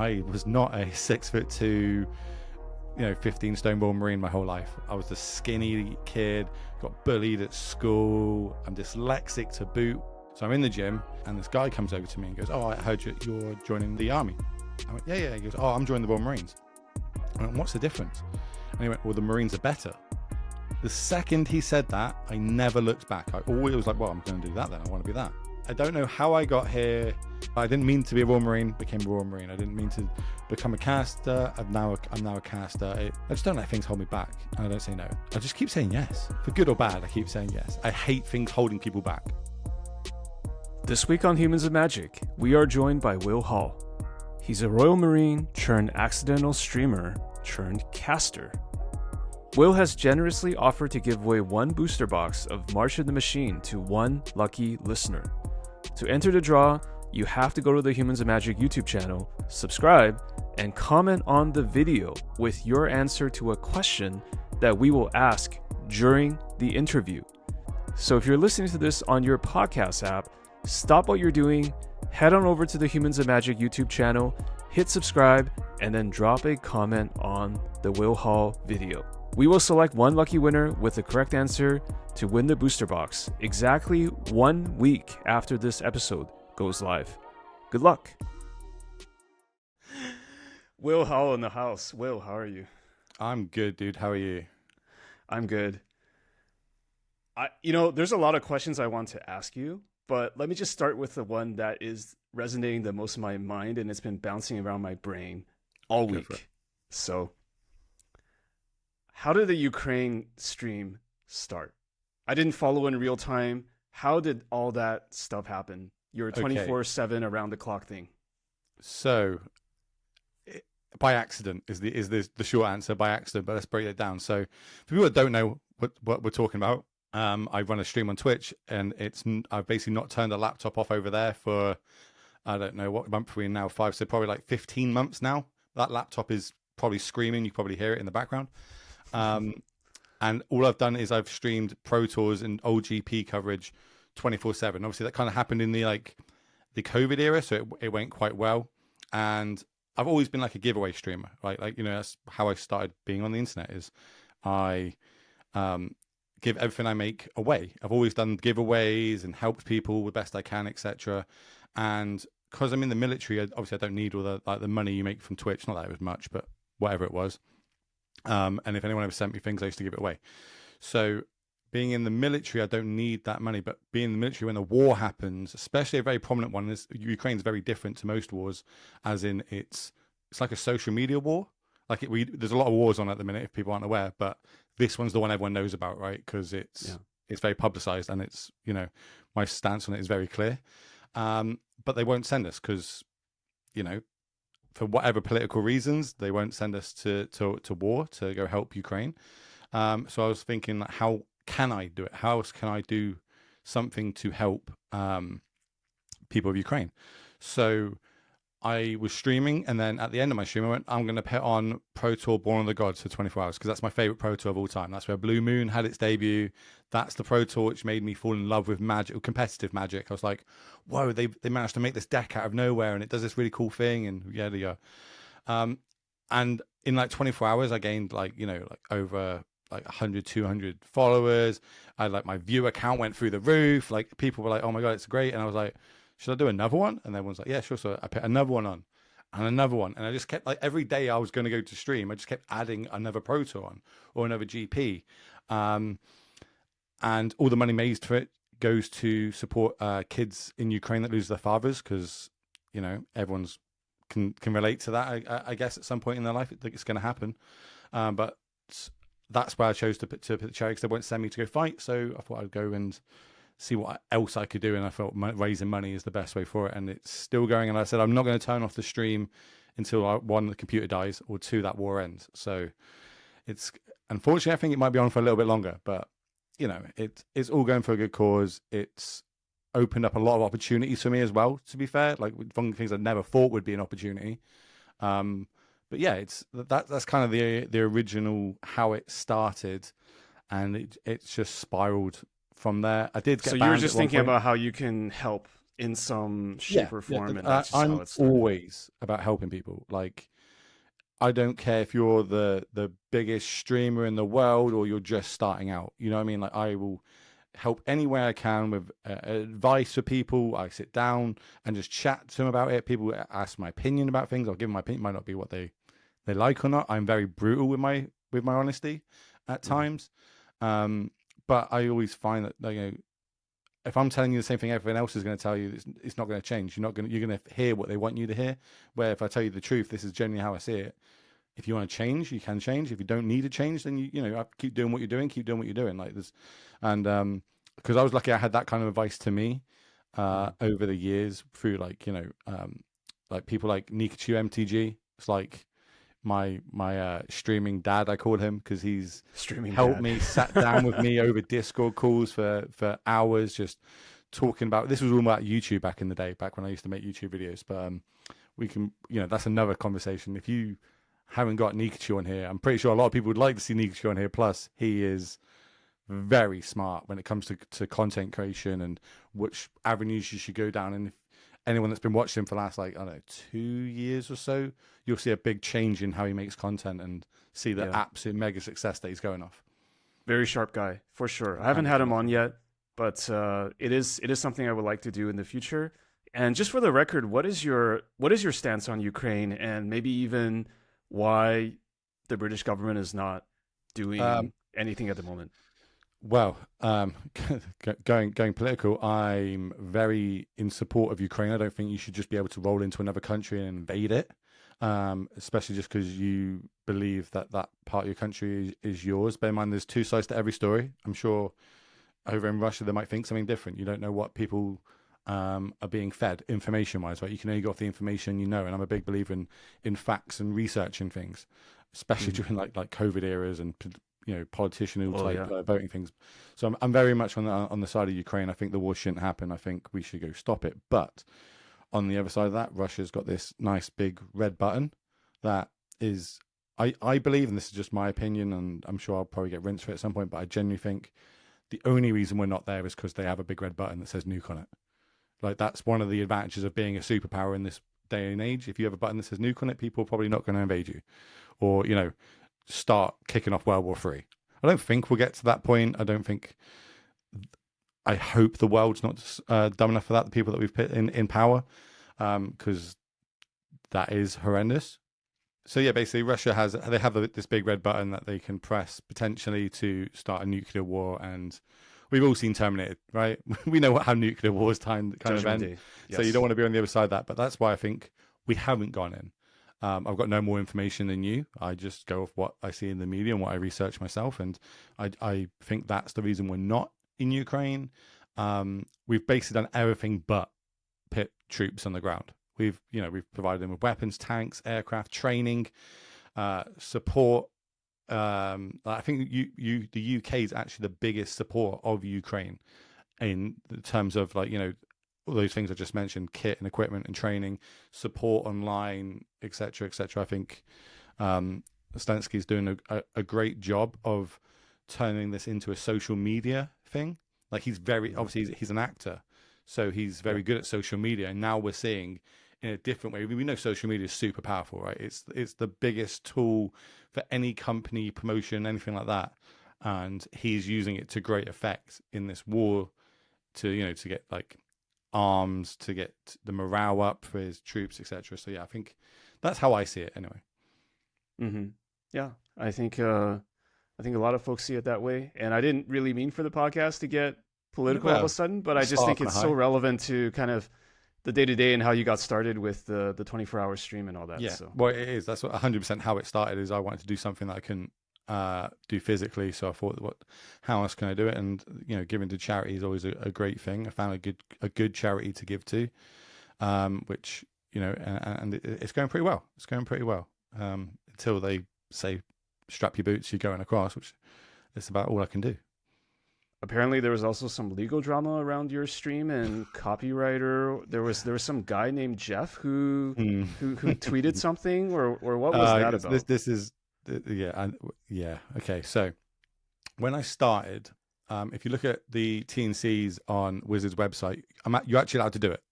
I was not a 6'2", 15 stone Royal Marine my whole life. I was the skinny kid, got bullied at school. I'm dyslexic to boot. So I'm in the gym and this guy comes over to me and goes, "Oh, I heard you're joining the army." I went, yeah. He goes, "Oh, I'm joining the Royal Marines." I went, "What's the difference?" And he went, "Well, the Marines are better." The second he said that, I never looked back. I always was like, well, I'm going to do that then. I want to be that. I don't know how I got here. I didn't mean to be a Royal Marine, became a Royal Marine. I didn't mean to become a caster. I'm now a caster. I just don't let things hold me back. And I don't say no. I just keep saying yes. For good or bad, I keep saying yes. I hate things holding people back. This week on Humans of Magic, we are joined by Will Hall. He's a Royal Marine turned accidental streamer turned caster. Will has generously offered to give away one booster box of March of the Machine to one lucky listener. To enter the draw, you have to go to the Humans of Magic YouTube channel, subscribe, and comment on the video with your answer to a question that we will ask during the interview. So if you're listening to this on your podcast app, stop what you're doing, head on over to the Humans of Magic YouTube channel, hit subscribe, and then drop a comment on the Will Hall video. We will select one lucky winner with the correct answer to win the booster box exactly 1 week after this episode goes live. Good luck. Will Hall in the house. Will, how are you? I'm good, dude. How are you? I'm good. There's a lot of questions I want to ask you, but let me just start with the one that is resonating the most in my mind, and it's been bouncing around my brain all week. So, how did the Ukraine stream start? I didn't follow in real time. How did all that stuff happen? Your 24/7 around the clock thing. So, by accident is the short answer. By accident, but let's break it down. So, for people that don't know what we're talking about, I run a stream on Twitch, and I've basically not turned the laptop off over there for, I don't know what month we're in now, 5, so probably like 15 months now. That laptop is probably screaming. You probably hear it in the background. And all I've done is I've streamed Pro Tours and old GP coverage 24/7. Obviously, that kind of happened in the COVID era, so it went quite well. And I've always been like a giveaway streamer, right? That's how I started being on the internet. Is I give everything I make away. I've always done giveaways and helped people the best I can, etc. And because I'm in the military, obviously I don't need all the money you make from Twitch. Not that it was much, but whatever it was. And if anyone ever sent me things, I used to give it away. So being in the military, I don't need that money. But being in the military when a war happens, especially a very prominent one, Ukraine's very different to most wars, as in it's like a social media war. There's a lot of wars on at the minute if people aren't aware, but this one's the one everyone knows about, right? Because it's very publicized, and it's my stance on it is very clear. But they won't send us because for whatever political reasons, they won't send us to war to go help Ukraine. So I was thinking, how can I do it? How else can I do something to help people of Ukraine? So I was streaming, and then at the end of my stream, I went, I'm going to put on Pro Tour Born of the Gods for 24 hours, because that's my favorite Pro Tour of all time. That's where Blue Moon had its debut. That's the Pro Tour which made me fall in love with Magic, competitive Magic. I was like, whoa, they managed to make this deck out of nowhere, and it does this really cool thing, and yada yada. And in like 24 hours, I gained over 100, 200 followers. My viewer count went through the roof. Like, people were like, oh my God, it's great. And I was like, should I do another one? And everyone's like, yeah, sure. So I put another one on and another one. And I just kept, every day I was going to go to stream, I just kept adding another Pro Tour on or another GP. And all the money made for it goes to support kids in Ukraine that lose their fathers, because, everyone's can relate to that, I guess, at some point in their life. It's going to happen. But that's where I chose to put the charity, because they won't send me to go fight. So I thought I'd go and see what else I could do, and I felt raising money is the best way for it, and it's still going. And I said I'm not going to turn off the stream until one, the computer dies, or two, that war ends. So it's unfortunately, I think it might be on for a little bit longer, but it's all going for a good cause. It's opened up a lot of opportunities for me as well, to be fair. Like, one of the things I never thought would be an opportunity. But yeah, that's kind of the original how it started, and it's just spiraled from there. I did get So banned you were just at one thinking point. about how you can help in some Yeah, shape or yeah. form, and that's just how I'm it started. always about helping people. Like, I don't care if you're the biggest streamer in the world or you're just starting out. You know what I mean? Like, I will help any way I can with advice for people. I sit down and just chat to them about it. People ask my opinion about things. I'll give them my opinion. It might not be what they like or not. I'm very brutal with my honesty at Mhm. times. But I always find that, like, if I'm telling you the same thing everyone else is going to tell you, it's not going to change. You're going to hear what they want you to hear. Where if I tell you the truth, this is generally how I see it. If you want to change, you can change. If you don't need to change, then keep doing what you're doing. Keep doing what you're doing. Like this, and because I was lucky, I had that kind of advice to me Mhm. over the years through like people like Nikachu MTG. It's like my streaming dad, I call him, because he's Streaming helped dad. me, sat down with me over Discord calls for hours, just talking about. This was all about YouTube back in the day, back when I used to make YouTube videos. But we can, that's another conversation. If you haven't got Nikachu on here, I'm pretty sure a lot of people would like to see Nikachu on here. Plus, he is very smart when it comes to content creation and which avenues you should go down. And if anyone that's been watching him for the last, like, I don't know, 2 years or so, you'll see a big change in how he makes content and see the Yeah, absolute mega success that he's going off. very sharp guy for sure. I haven't had him 100%. on yet, but it is something I would like to do in the future. And just for the record, what is your stance on Ukraine, and maybe even why the British government is not Um, doing anything at the moment? Well, going political, I'm very in support of Ukraine. I don't think you should just be able to roll into another country and invade it, especially just because you believe that that part of your country is yours. Bear in mind, there's two sides to every story. I'm sure over in Russia they might think something different. You don't know what people are being fed information-wise, right? You can only go off the information you know. And I'm a big believer in facts and researching things, especially Mhm. during like COVID eras and politician Oh type yeah. voting things. So I'm very much on the side of Ukraine. I think the war shouldn't happen. I think we should go stop it. But on the other side of that, Russia's got this nice big red button that is, I believe, and this is just my opinion, and I'm sure I'll probably get rinsed for it at some point, but I genuinely think the only reason we're not there is because they have a big red button that says nuke on it. Like, that's one of the advantages of being a superpower in this day and age. If you have a button that says nuke on it, people are probably not going to invade you, or start kicking off World War III. I don't think we'll get to that point. I don't think. I hope the world's not dumb enough for that. The people that we've put in power, because that is horrendous. So yeah, basically, they have this big red button that they can press potentially to start a nuclear war, and we've all seen Terminated, right? We know how nuclear wars kind of Judgment end. Day. So you don't Yes. want to be on the other side of that. But that's why I think we haven't gone in. I've got no more information than you. I just go off what I see in the media and what I research myself, and I think that's the reason we're not in Ukraine. We've basically done everything but put troops on the ground. We've provided them with weapons, tanks, aircraft, training, support. I think the UK is actually the biggest support of Ukraine in terms of, like, all those things I just mentioned: kit and equipment and training, support online, etc., etc. I think Zelensky's doing a great job of turning this into a social media thing. Like, he's very Mhm. obviously he's an actor, so he's Yeah. very good at social media. And now we're seeing in a different way. We know social media is super powerful, right? It's the biggest tool for any company, promotion, anything like that. And he's using it to great effect in this war to get, like, arms, to get the morale up for his troops, etc. So yeah, I think that's how I see it anyway. Hmm. Yeah, I think a lot of folks see it that way, and I didn't really mean for the podcast to get political all of a Well, sudden, but I just start think off on a it's so high. relevant to kind of the day to day and how you got started with the 24-hour stream and all that. Yeah, So well, it is. That's 100% how it started. Is I wanted to do something that I couldn't do physically, so I thought, how else can I do it? And giving to charity is always a great thing. I found a good charity to give to, which and it's going pretty well. It's going pretty well until they say, strap your boots, you're going across, which is about all I can do. apparently there was also some legal drama around your stream and copywriter. There was some guy named Jeff who Hmm. who tweeted something, or what was that this about? this is yeah, yeah. Okay, so when I started, if you look at the T&Cs on Wizards website, you're actually allowed to do it.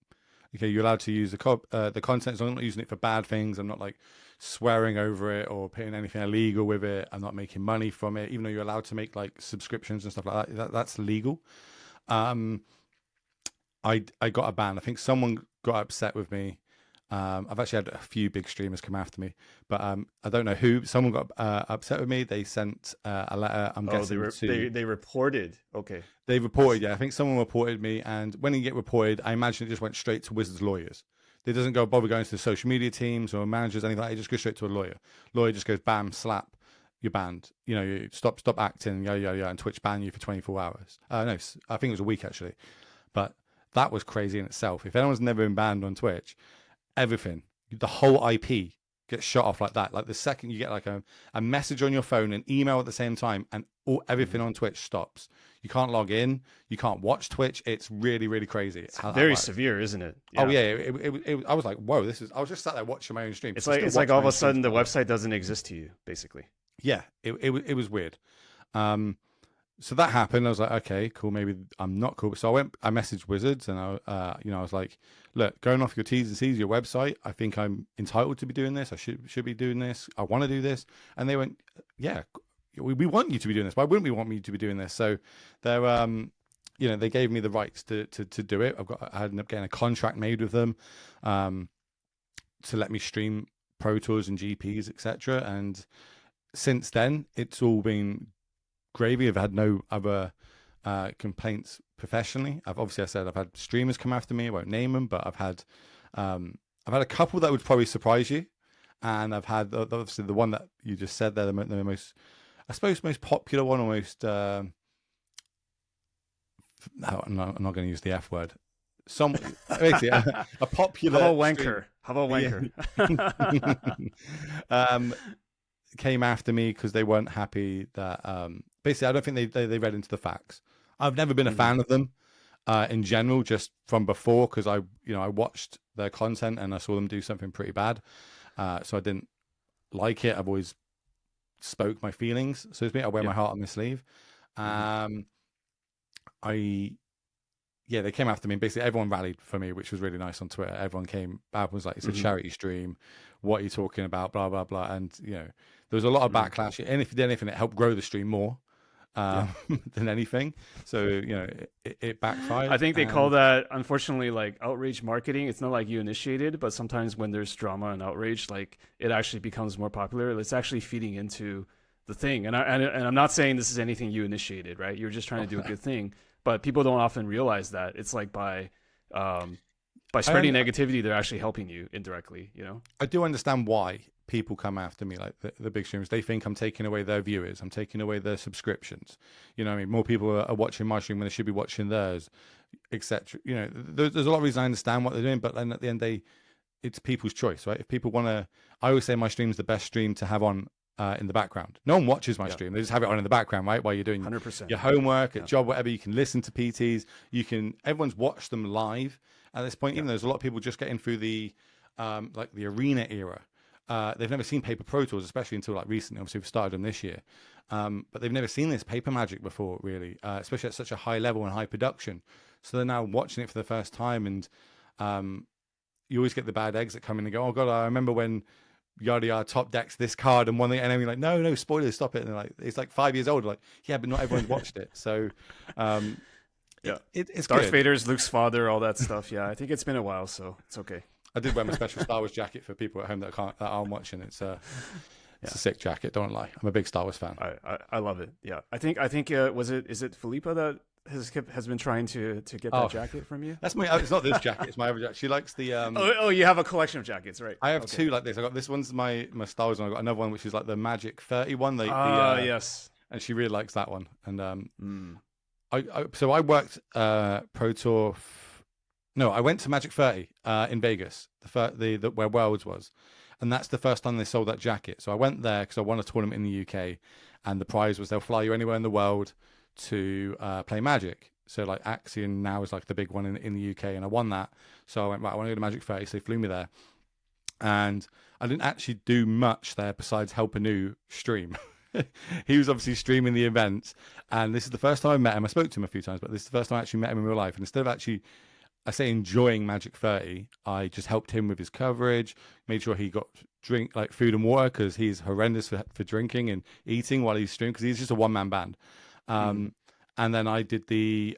Okay, you're allowed to use the content, so I'm not using it for bad things. I'm not like swearing over it or putting anything illegal with it. I'm not making money from it, even though you're allowed to make like subscriptions and stuff like that's legal. Um, I got a ban. I think someone got upset with me. I've actually had a few big streamers come after me, but I don't know who. Someone got upset with me. They sent a letter. I'm Oh, guessing to they reported. Okay. they reported. Yeah, I think someone reported me, and when you get reported, I imagine it just went straight to Wizards lawyers. It doesn't go bother going to the social media teams or managers, anything like that. It just goes straight to a lawyer. Lawyer just goes bam, slap, you're banned. You know, you stop acting, yeah, and Twitch ban you for 24 hours. No, I think it was a week actually, but that was crazy in itself. If anyone's never been banned on Twitch, everything, the whole IP gets shut off like that. Like the second you get like a message on your phone and email at the same time, and everything on Twitch stops. You can't log in. You can't watch Twitch. It's really, really crazy. It's very severe, isn't it? Yeah. Oh yeah. I was like, whoa, this is. I was just sat there watching my own stream. It's like all of a sudden the website doesn't exist to you, basically. Yeah, it was weird. So that happened. I was like, okay, cool. Maybe I'm not cool. So I messaged Wizards, and I was like, look, going off your T's and C's, your website, I think I'm entitled to be doing this. I should be doing this. I want to do this. And they went, yeah, we want you to be doing this. Why wouldn't we want me to be doing this? So they're, they gave me the rights to do it. I ended up getting a contract made with them, to let me stream Pro Tours and GPs, etc. And since then, it's all been gravy. I've had no other complaints professionally. I've had streamers come after me. I won't name them, but I've had a couple that would probably surprise you, and I've had obviously the one that you just said there, the most, I suppose, most popular one, almost. No, I'm not going to use the F word. Basically a popular. How about wanker? Came after me because they weren't happy that basically I don't think they read into the facts. I've never been a fan of them in general, just from before, because I watched their content and I saw them do something pretty bad, so I didn't like it. I've always spoke my feelings, so to speak. I wear my heart on my sleeve. They came after me, and basically everyone rallied for me, which was really nice on Twitter. Everyone came back and was like, it's a charity stream. What are you talking about? Blah, blah, blah. And, there was a lot of backlash. And if you did anything, it helped grow the stream more than anything. So, it backfired. I think they call that, unfortunately, like outrage marketing. It's not like you initiated, but sometimes when there's drama and outrage, like it actually becomes more popular. It's actually feeding into the thing. And I'm not saying this is anything you initiated, right? You're just trying to do a good thing. But people don't often realize that it's like by spreading negativity, they're actually helping you indirectly. I do understand why people come after me, like the big streamers. They think I'm taking away their viewers. I'm taking away their subscriptions. More people are watching my stream when they should be watching theirs, etc. There's a lot of reasons I understand what they're doing, but then at the end, it's people's choice, right? If people want to, I always say my stream's the best stream to have on in the background. No one watches my stream. They just have it on in the background, right? While you're doing 100%. Your homework, at job, whatever. You can listen to PTs. Everyone's watched them live at this point. Even though there's a lot of people just getting through the like the arena era. They've never seen Paper Pro Tools, especially until like recently. Obviously, we've started them this year. But they've never seen this Paper Magic before, really, especially at such a high level and high production. So they're now watching it for the first time. And you always get the bad eggs that come in and go, oh, God, I remember when yada yada top decks this card and one thing, and then we're like, no, spoilers, stop it. And they're like, it's like 5 years old. Like, yeah, but not everyone's watched it. So it's Darth good. Vader's Luke's father, all that stuff. Yeah, I think it's been a while, so it's okay. I did wear my special Star Wars jacket for people at home that aren't watching. It's a sick jacket, don't lie. I'm a big Star Wars fan. I love it. Yeah, I think is it Philippa that has been trying to get that jacket from you? That's my. It's not this jacket. It's my other jacket. She likes the. You have a collection of jackets, right? I have two like this. I got this one's my Star Wars one. I got another one which is like the Magic 30 one. Yes. And she really likes that one. And I worked Pro Tour. No, I went to Magic 30 in Vegas, the where Worlds was, and that's the first time they sold that jacket. So I went there because I won a tournament in the UK, and the prize was they'll fly you anywhere in the world to play Magic. So like Axion now is like the big one in the UK, and I won that. So I went, right, I want to go to Magic 30, so they flew me there. And I didn't actually do much there besides help Anu stream. He was obviously streaming the event, and this is the first time I met him. I spoke to him a few times, but this is the first time I actually met him in real life. And instead of actually I say enjoying Magic 30. I just helped him with his coverage, made sure he got like food and water because he's horrendous for drinking and eating while he's streaming because he's just a one man band. Mm. And then I did the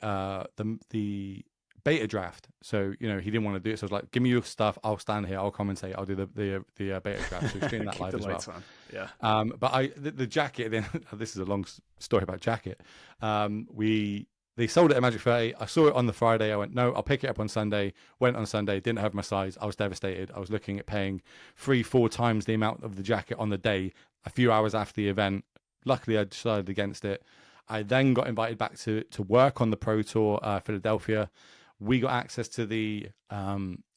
beta draft. So he didn't want to do it. So I was like, "Give me your stuff. I'll stand here. I'll commentate. I'll do the beta draft." So we streamed that Keep live the as lights well. on. Yeah. But the jacket. Then this is a long story about jacket. They sold it at Magic 30. I saw it on the Friday. I went, no, I'll pick it up on Sunday. Went on Sunday, didn't have my size. I was devastated. I was looking at paying 3-4 times the amount of the jacket on the day, a few hours after the event. Luckily, I decided against it. I then got invited back to work on the Pro Tour Philadelphia. We got access to the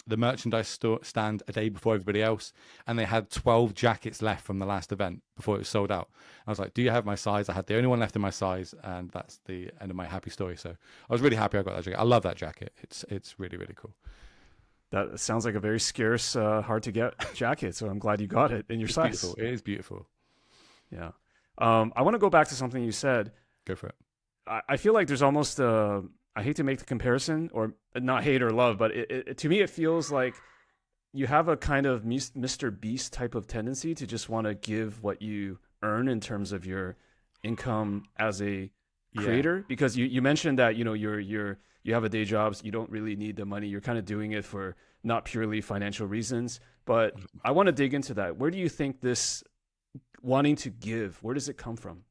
merchandise stand a day before everybody else, and they had 12 jackets left from the last event before it was sold out. I was like, do you have my size? I had the only one left in my size, and that's the end of my happy story. So I was really happy I got that jacket. I love that jacket. It's really, really cool. That sounds like a very scarce, hard to get jacket. So I'm glad you got it in your size. Beautiful. It is beautiful. Yeah. I want to go back to something you said. Go for it. I feel like there's almost I hate to make the comparison, or not hate or love, but to me it feels like you have a kind of Mr. Beast type of tendency to just want to give what you earn in terms of your income as a creator. Because you mentioned that you have a day job, so you don't really need the money. You're kind of doing it for not purely financial reasons. But I want to dig into that. Where do you think this wanting to give, where does it come from?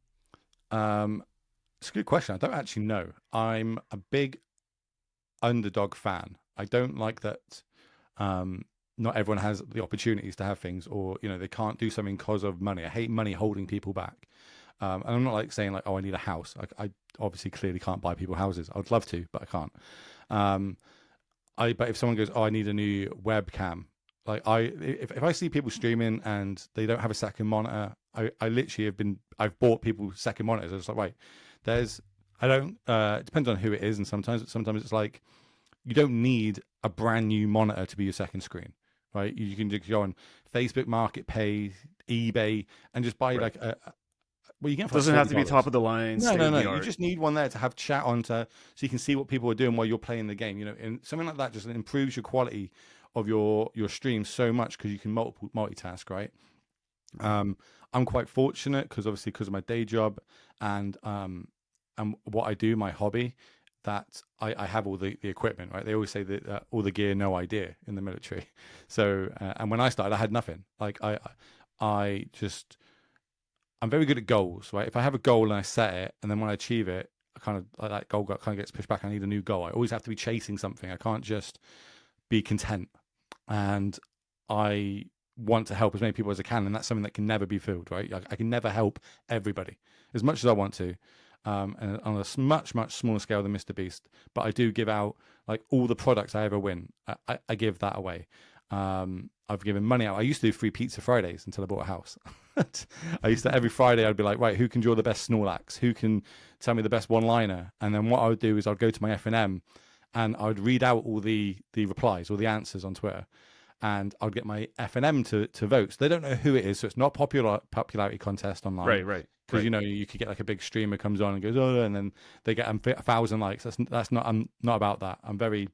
It's a good question. I don't actually know. I'm a big underdog fan. I don't like that not everyone has the opportunities to have things, or they can't do something because of money. I hate money holding people back. And I'm not like saying like, oh, I need a house. I obviously clearly can't buy people houses. I'd love to, but I can't. But if someone goes, oh, I need a new webcam, like if I see people streaming and they don't have a second monitor, I literally I've bought people second monitors. I was like, wait, it depends on who it is, and sometimes it's like you don't need a brand new monitor to be your second screen, right? You can just go on Facebook Marketplace, eBay, and just buy like well, you can. Doesn't have to be top of the line. No. You just need one there to have chat on so you can see what people are doing while you're playing the game. And something like that just improves your quality of your stream so much because you can multitask, right? I'm quite fortunate because of my day job and what I do, my hobby, that I have all the equipment, right? They always say that all the gear, no idea in the military. So, and when I started, I had nothing. Like I'm very good at goals, right? If I have a goal and I set it, and then when I achieve it, that goal kind of gets pushed back. I need a new goal. I always have to be chasing something. I can't just be content. And I want to help as many people as I can, and that's something that can never be filled, right? I can never help everybody as much as I want to, and on a much smaller scale than Mr. Beast. But I do give out like all the products I ever win. I give that away. I've given money out. I used to do free pizza Fridays until I bought a house. I used to every Friday I'd be like, right, who can draw the best Snorlax? Who can tell me the best one-liner? And then what I would do is I'd go to my F&M and I would read out all the replies, all the answers on Twitter, and I'd get my F&M to vote. So they don't know who it is, so it's not popularity contest online. Right. Because you could get like a big streamer comes on and goes, oh, and then they get 1,000 likes. That's not. I'm not about that. I'm very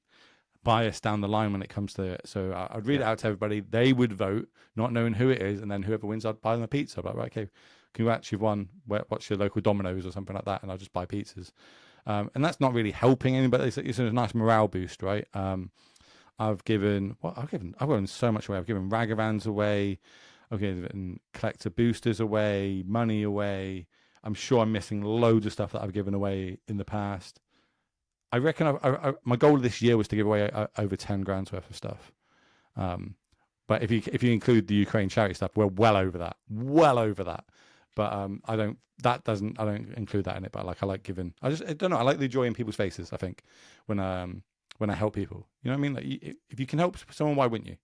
biased down the line when it comes to it. So I'd read it out to everybody. They would vote, not knowing who it is, and then whoever wins, I'd buy them a pizza. I'm like, right, okay, congrats, you've won. What's your local Domino's or something like that? And I'll just buy pizzas. And that's not really helping anybody. It's a nice morale boost, right? I've given so much away. I've given Ragavans away. I've given collector boosters away, money away. I'm sure I'm missing loads of stuff that I've given away in the past. I reckon my goal this year was to give away over 10 grand's worth of stuff. But if you include the Ukraine charity stuff, we're well over that. But I don't include that in it. But I like giving. I don't know. I like the joy in people's faces. I think when I help people, you know what I mean. Like if you can help someone, why wouldn't you?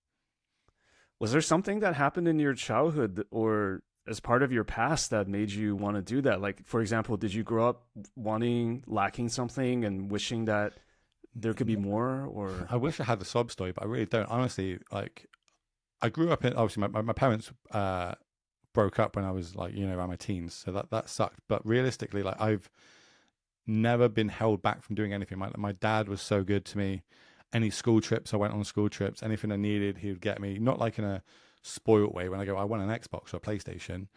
Was there something that happened in your childhood or as part of your past that made you want to do that? Like, for example, did you grow up lacking something and wishing that there could be more? Or I wish I had the sob story, but I really don't. Honestly, like I grew up in, obviously my parents broke up when I was like, around my teens. So that sucked. But realistically, like I've never been held back from doing anything. My dad was so good to me. any school trips. I went on school trips. Anything I needed, he would get me. Not like in a spoilt way. When I go, I want an Xbox or a PlayStation,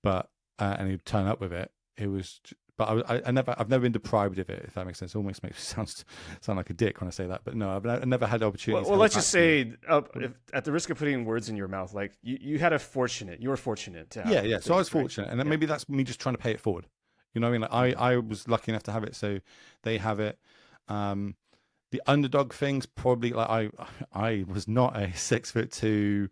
but and he'd turn up with it. It was, but I've never been deprived of it. If that makes sense, it almost makes me sound like a dick when I say that. But no, I never had the opportunity. Well, let's just say, at the risk of putting words in your mouth, like you were fortunate to have. Yeah. So I was fortunate, and then maybe that's me just trying to pay it forward. You know what I mean? Like I was lucky enough to have it, so they have it. The underdog things, probably, like I was not a 6'2",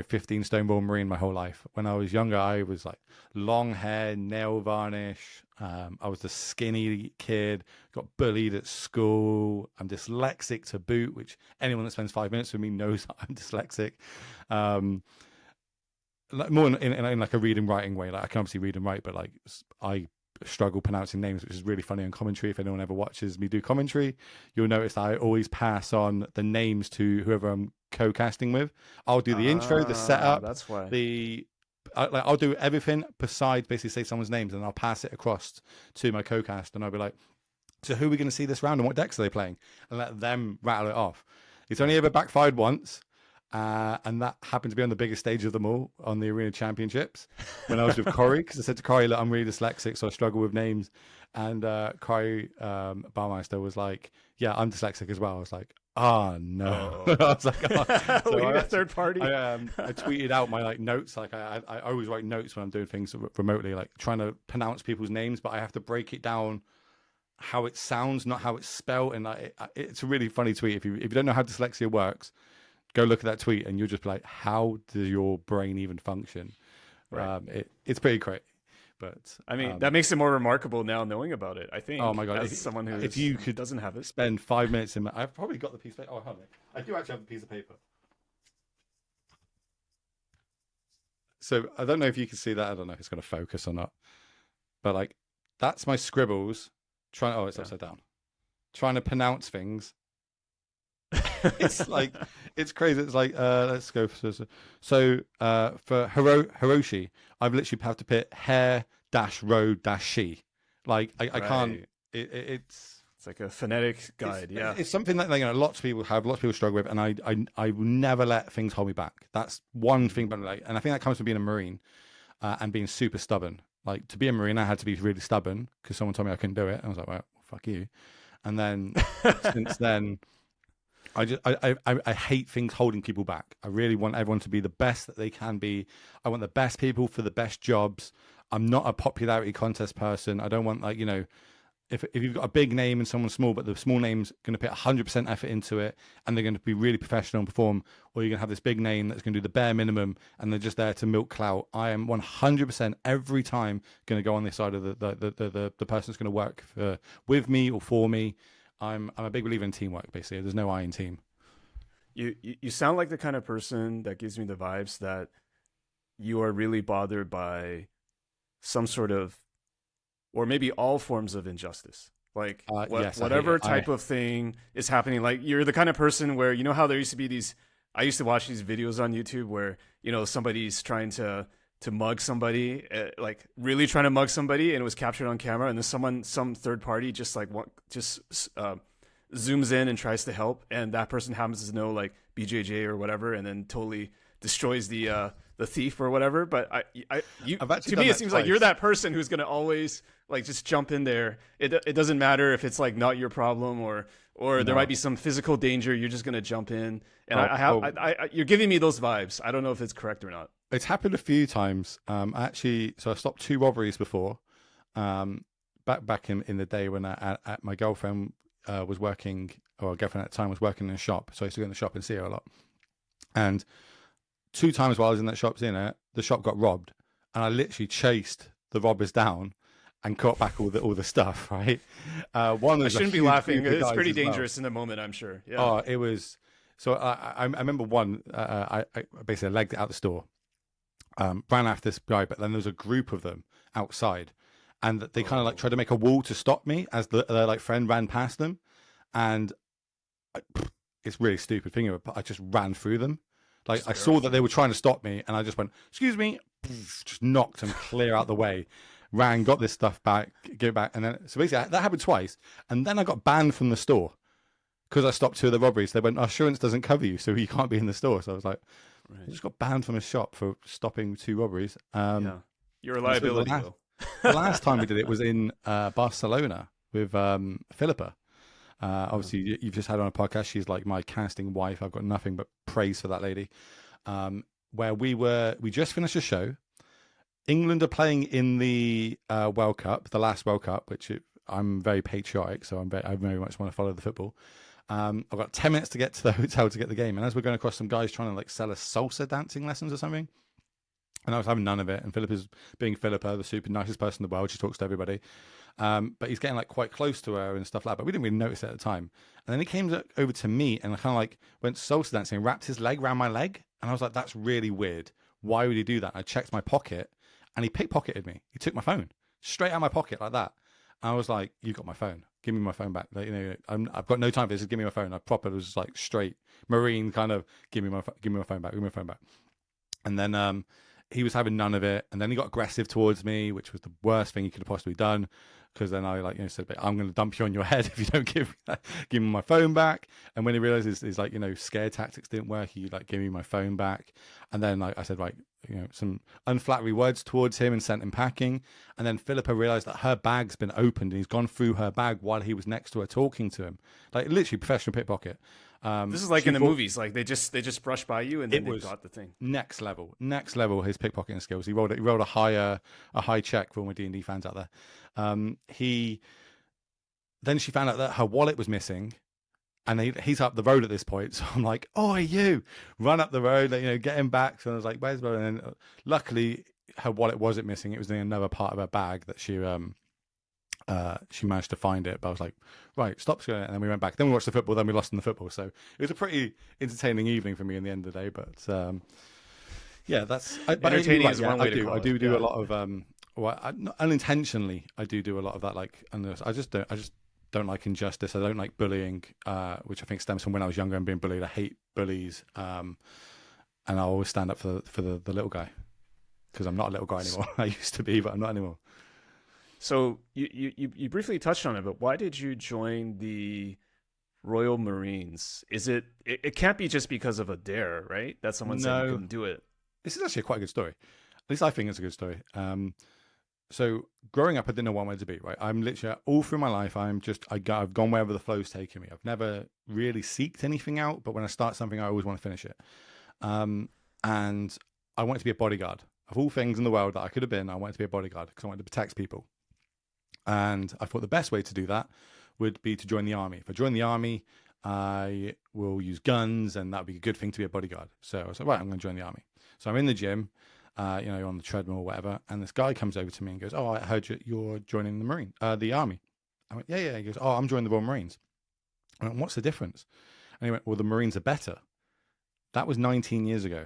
15 stone ball Marine my whole life. When I was younger, I was like long hair, nail varnish. I was the skinny kid, got bullied at school. I'm dyslexic to boot, which anyone that spends 5 minutes with me knows I'm dyslexic. Like more in like a read and writing way. Like I can obviously read and write, but like I struggle pronouncing names, which is really funny on commentary. If anyone ever watches me do commentary, you'll notice that I always pass on the names to whoever I'm co-casting with. I'll do the intro, the setup. That's why. I'll do everything besides basically say someone's names, and I'll pass it across to my co-cast, and I'll be like, so who are we going to see this round and what decks are they playing? And let them rattle it off. It's only ever backfired once. And that happened to be on the biggest stage of them all, on the Arena Championships, when I was with Corey, because I said to Corey, look, I'm really dyslexic, so I struggle with names. And Corey Baumeister was like, yeah, I'm dyslexic as well. I was like, oh, no. I was like, oh. So we need a third party. I tweeted out my like notes. Like I always write notes when I'm doing things remotely, like trying to pronounce people's names, but I have to break it down how it sounds, not how it's spelled. And it's a really funny tweet. If you don't know how dyslexia works, go look at that tweet and you'll just be like, how does your brain even function? Right. It's pretty great. But I mean, that makes it more remarkable now knowing about it, I think. Oh my God. As someone who doesn't have it. Spend 5 minutes in I've probably got the piece of paper. Oh, hold on. I do actually have a piece of paper. So I don't know if you can see that. I don't know if it's going to focus or not. But like, that's my scribbles. It's upside down. Trying to pronounce things. It's like, it's crazy. It's like, let's go for Hiroshi, I've literally have to put hair-road-she. Like I can't. It's like a phonetic guide. It's something that lots of people have, lots of people struggle with, and I will never let things hold me back. That's one thing. But and I think that comes from being a Marine and being super stubborn. Like to be a Marine, I had to be really stubborn because someone told me I couldn't do it. I was like, well, fuck you. And then since then, I hate things holding people back. I really want everyone to be the best that they can be. I want the best people for the best jobs. I'm not a popularity contest person. I don't want if you've got a big name and someone small, but the small name's going to put 100% effort into it and they're going to be really professional and perform, or you're going to have this big name that's going to do the bare minimum and they're just there to milk clout. I am 100% every time going to go on this side of the person that's going to work with me or for me. I'm a big believer in teamwork, basically. There's no I in team. You sound like the kind of person that gives me the vibes that you are really bothered by some sort of, or maybe all forms of injustice. Like yes, whatever type of thing is happening. Like you're the kind of person where, how there used to be I used to watch these videos on YouTube where, somebody's trying to mug somebody, like really trying to mug somebody, and it was captured on camera, and then some third party just zooms in and tries to help, and that person happens to know like BJJ or whatever, and then totally destroys the thief or whatever. But to me it seems like you're that person who's gonna always like just jump in there. It doesn't matter if it's like not your problem or there might be some physical danger. You're just gonna jump in, and you're giving me those vibes. I don't know if it's correct or not. It's happened a few times. So I stopped 2 robberies before. Back in the day when my girlfriend was working, or girlfriend at the time was working in a shop. So I used to go in the shop and see her a lot. And 2 times while I was in that shop seeing her, the shop got robbed, and I literally chased the robbers down and caught back all the stuff. Right. One was I shouldn't be laughing. It's pretty dangerous in the moment, I'm sure. Yeah. Oh, it was. So I remember one. I basically legged it out the store. Ran after this guy, but then there was a group of them outside, and they kind of like tried to make a wall to stop me as their like friend ran past them, and it's really stupid thing, but I just ran through them. Like I saw that they were trying to stop me, and I just went, "Excuse me," just knocked them clear out the way, ran, got this stuff back, give it back, and then so basically that happened twice, and then I got banned from the store because I stopped 2 of the robberies, they went, "Our insurance doesn't cover you, so you can't be in the store." So I was like, I Right. just got banned from a shop for stopping 2 robberies. Yeah. You're a And so liability, Will. the last time we did it was in Barcelona with Philippa. Uh, Obviously, you've just had her on a podcast. She's like my casting wife. I've got nothing but praise for that lady. Where we just finished a show. England are playing in the World Cup, the last World Cup, I'm very patriotic, so I very much want to follow the football. I've got 10 minutes to get to the hotel to get the game, and as we're going across, some guys trying to like sell us salsa dancing lessons or something. And I was having none of it. And Philip is being Philippa, the super nicest person in the world. She talks to everybody. But he's getting like quite close to her and stuff like that. But we didn't really notice it at the time. And then he came over to me and kind of like went salsa dancing and wrapped his leg around my leg. And I was like, that's really weird. Why would he do that? And I checked my pocket and he pickpocketed me. He took my phone straight out of my pocket like that. And I was like, you got my phone. Give me my phone back. Like, I've got no time for this. Just give me my phone. I proper was just like straight Marine kind of give me my phone back. Give me my phone back. And then he was having none of it, and then he got aggressive towards me, which was the worst thing he could have possibly done. Because then I said, "I'm going to dump you on your head if you don't give me my phone back." And when he realized his scare tactics didn't work, he like gave me my phone back. And then I said some unflattering words towards him and sent him packing. And then Philippa realized that her bag's been opened and he's gone through her bag while he was next to her talking to him, like literally professional pickpocket. this is like in the movies, like they just brush by you and then they got the thing. Next level his pickpocketing skills. He rolled a high check for all my D&D fans out there. Then she found out that her wallet was missing, and he's up the road at this point. So I'm like, "Oh, you run up the road, get him back." So I was like, "Where's the?" And then, luckily her wallet wasn't missing. It was in another part of her bag that she managed to find it. But I was like, right, stop. And then we went back. Then we watched the football. Then we lost in the football. So it was a pretty entertaining evening for me in the end of the day. But yeah, that's entertaining is one way to call it. I do a lot of unintentionally. I do a lot of that. Like, and I just don't like injustice. I don't like bullying, which I think stems from when I was younger and being bullied. I hate bullies, and I always stand up for the little guy, because I'm not a little guy anymore. I used to be, but I'm not anymore. So you briefly touched on it, but why did you join the Royal Marines? It can't be just because of a dare, right? That someone said you couldn't do it. This is actually quite a good story. At least I think it's a good story. So growing up, I didn't know what I wanted to be, right? I'm literally all through my life, I've gone wherever the flow's taken me. I've never really seeked anything out, but when I start something, I always want to finish it. And I wanted to be a bodyguard. Of all things in the world that I could have been, I wanted to be a bodyguard because I wanted to protect people. And I thought the best way to do that would be to join the army. If I join the army, I will use guns, and that would be a good thing to be a bodyguard. So I was like, right, I'm going to join the army. So I'm in the gym, on the treadmill or whatever, and this guy comes over to me and goes, "Oh, I heard you're joining the army." I went, "Yeah." He goes, "Oh, I'm joining the Royal Marines." I went, "What's the difference?" And he went, "Well, the Marines are better." That was 19 years ago.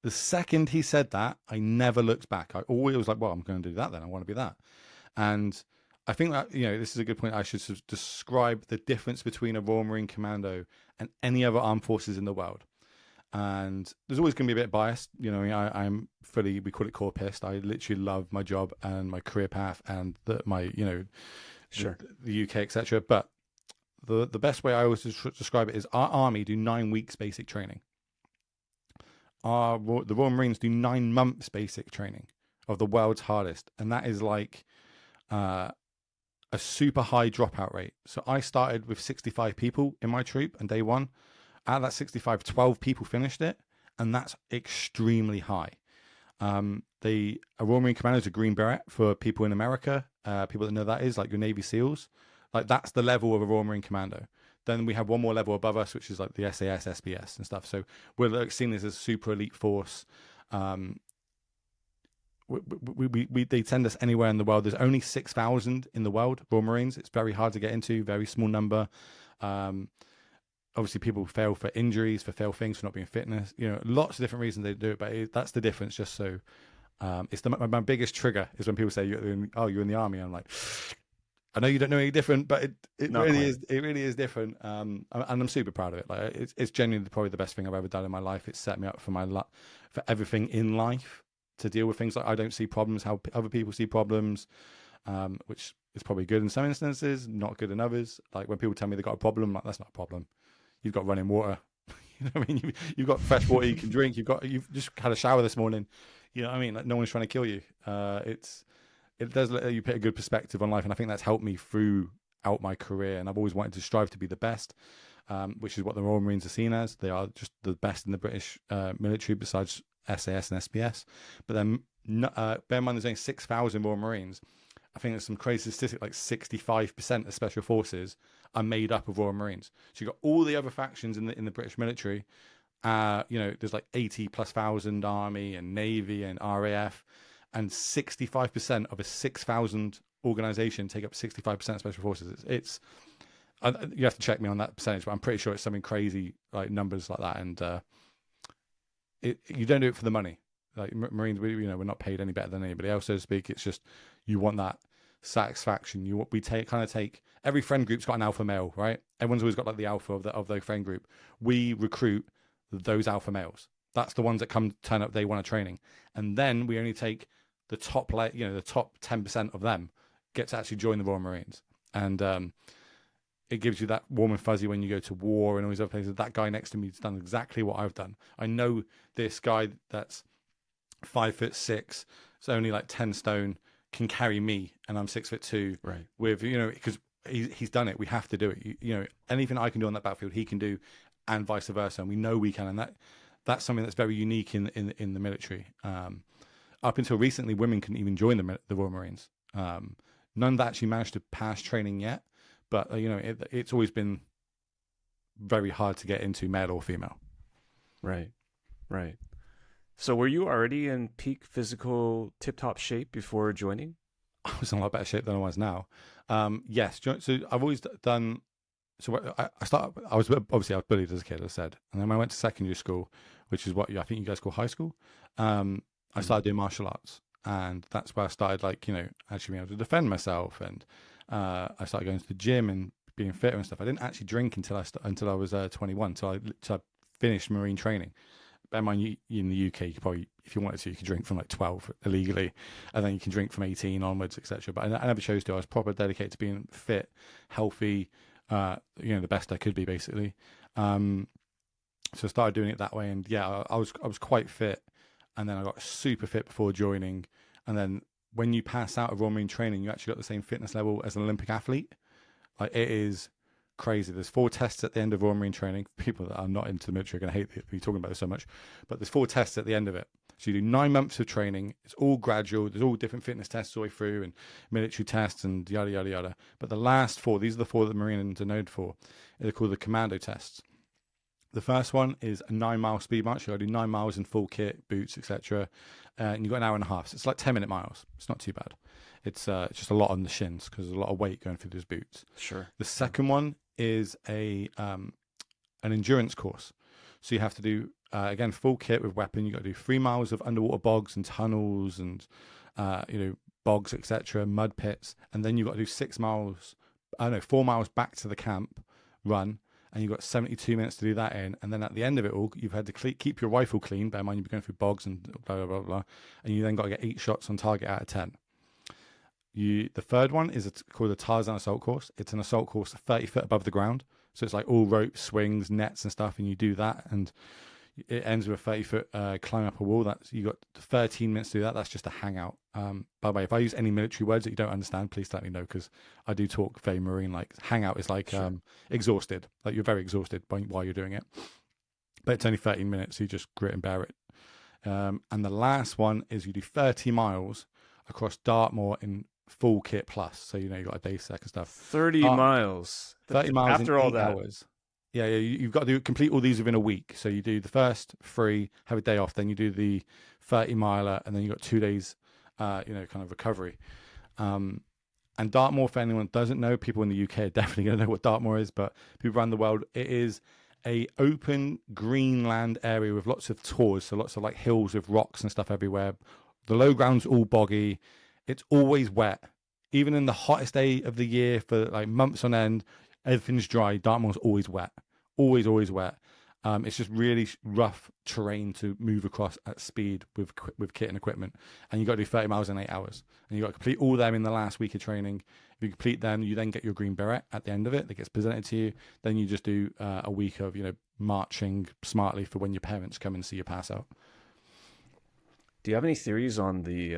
The second he said that, I never looked back. I always was like, "Well, I'm going to do that then. I want to be that." And I think that, this is a good point. I should sort of describe the difference between a Royal Marine Commando and any other armed forces in the world. And there's always going to be a bit biased. I'm fully, we call it corpist. I literally love my job and my career path and Sure. the UK, etc. But the best way I always describe it is our army do 9 weeks basic training. The Royal Marines do 9 months basic training of the world's hardest. And that is like a super high dropout rate. So I started with 65 people in my troop on day one. Out of that 65, 12 people finished it, and that's extremely high. A Royal Marine Commando is a Green Beret for people in America. People that know that is like your Navy SEALs. Like that's the level of a Royal Marine Commando. Then we have one more level above us, which is like the SAS, SBS, and stuff. So we're like seen as a super elite force. They send us anywhere in the world. There's only 6,000 in the world, Royal Marines. It's very hard to get into, very small number. Obviously, people fail for injuries, fail things, for not being fitness. Lots of different reasons they do it, but that's the difference. Just so, it's my biggest trigger is when people say, you're in the army. I'm like, I know you don't know any different, but it really is different. And I'm super proud of it. Like it's genuinely probably the best thing I've ever done in my life. It's set me up for for everything in life, to deal with things like I don't see problems, how other people see problems, which is probably good in some instances, not good in others. Like when people tell me they got a problem, like that's not a problem. you've got running water. You know what I mean? You've got fresh water you can drink. You've just had a shower this morning. You know what I mean? Like no one's trying to kill you. It does let you put a good perspective on life, and I think that's helped me throughout my career. And I've always wanted to strive to be the best, which is what the Royal Marines are seen as. They are just the best in the British military, besides SAS and SBS. But then, bear in mind, there's only 6,000 Royal Marines. I think there's some crazy statistic, like 65% of special forces are made up of Royal Marines. So you've got all the other factions in the British military. There's like 80 plus thousand Army and Navy and RAF, and 65% of a 6,000 organization take up 65% of special forces. You have to check me on that percentage, but I'm pretty sure it's something crazy, like numbers like that. And you don't do it for the money. Like Marines, we're not paid any better than anybody else, so to speak. It's just you want that satisfaction. We take every friend group's got an alpha male, right? Everyone's always got like the alpha of their friend group. We recruit those alpha males. That's the ones that turn up day one of training, and then we only take the top the top 10% of them get to actually join the Royal Marines, and it gives you that warm and fuzzy when you go to war and all these other places. That guy next to me has done exactly what I've done. I know this guy that's 5'6", so only like 10 stone, can carry me, and I'm 6'2". Right. With because he's done it. We have to do it. Anything I can do on that battlefield, he can do, and vice versa. And we know we can, and that's something that's very unique in the military. Up until recently, women couldn't even join the Royal Marines. None that actually managed to pass training yet, but it's always been very hard to get into, male or female. Right. So were you already in peak physical tip-top shape before joining? I was in a lot better shape than I was now. Yes. So I've always done. So I was bullied as a kid, as I said, and then when I went to secondary school, which is what I think you guys call high school. I started doing martial arts, and that's where I started, actually being able to defend myself, and I started going to the gym and being fitter and stuff. I didn't actually drink until I was 21, so I finished Marine training. Bear in mind, in the UK, you could probably, if you wanted to, you could drink from like 12 illegally, and then you can drink from 18 onwards, etc. But I never chose to. I was proper dedicated to being fit, healthy, the best I could be, basically. So I started doing it that way, and yeah, I was quite fit, and then I got super fit before joining, and then when you pass out of Royal Marine training, you actually got the same fitness level as an Olympic athlete. Like, it is crazy. There's 4 tests at the end of Royal Marine training. People that are not into the military are going to hate me talking about this so much, but there's 4 tests at the end of it. So you do 9 months of training. It's all gradual. There's all different fitness tests all the way through, and military tests, and yada, yada, yada. But the last 4, these are the 4 that Marines are known for. They're called the commando tests. The first one is a 9-mile speed march. You got to do 9 miles in full kit, boots, etc. And you've got an hour and a half. So it's like 10-minute miles. It's not too bad. It's just a lot on the shins because there's a lot of weight going through those boots. Sure. The second one is an endurance course. So you have to do, again, full kit with weapon. You got to do 3 miles of underwater bogs and tunnels and, bogs, etc., mud pits. And then you've got to do 4 miles back to the camp run. And you've got 72 minutes to do that in. And then at the end of it all, you've had to keep your rifle clean. Bear in mind, you've been going through bogs and blah, blah, blah, blah. And you then got to get 8 shots on target out of 10. The third one is called the Tarzan Assault Course. It's an assault course 30 foot above the ground. So it's like all ropes, swings, nets and stuff. And you do that. And it ends with a 30-foot climb up a wall. You got 13 minutes to do that. That's just a hangout. By the way, if I use any military words that you don't understand, please let me know, because I do talk very Marine. Like, hangout is like exhausted. Like, you're very exhausted while you're doing it. But it's only 13 minutes, so you just grit and bear it. And the last one is you do 30 miles across Dartmoor in full kit plus. So, you got a day sec and stuff. 30 miles. 30 miles after in all 8 that. hours. Yeah, you've got to complete all these within a week. So you do the first 3, have a day off, then you do the 30 miler, and then you got 2 days, kind of recovery. And Dartmoor, for anyone that doesn't know, people in the UK are definitely going to know what Dartmoor is, but people around the world, it is a open green land area with lots of tors, so lots of like hills with rocks and stuff everywhere. The low ground's all boggy. It's always wet. Even in the hottest day of the year for like months on end, everything's dry. Dartmoor's always wet. Always, always wet. It's just really rough terrain to move across at speed with kit and equipment, and you got to do 30 miles in 8 hours, and you got to complete all them in the last week of training. If you complete them, you then get your green beret at the end of it that gets presented to you. Then you just do a week of marching smartly for when your parents come and see you pass out. Do you have any theories on the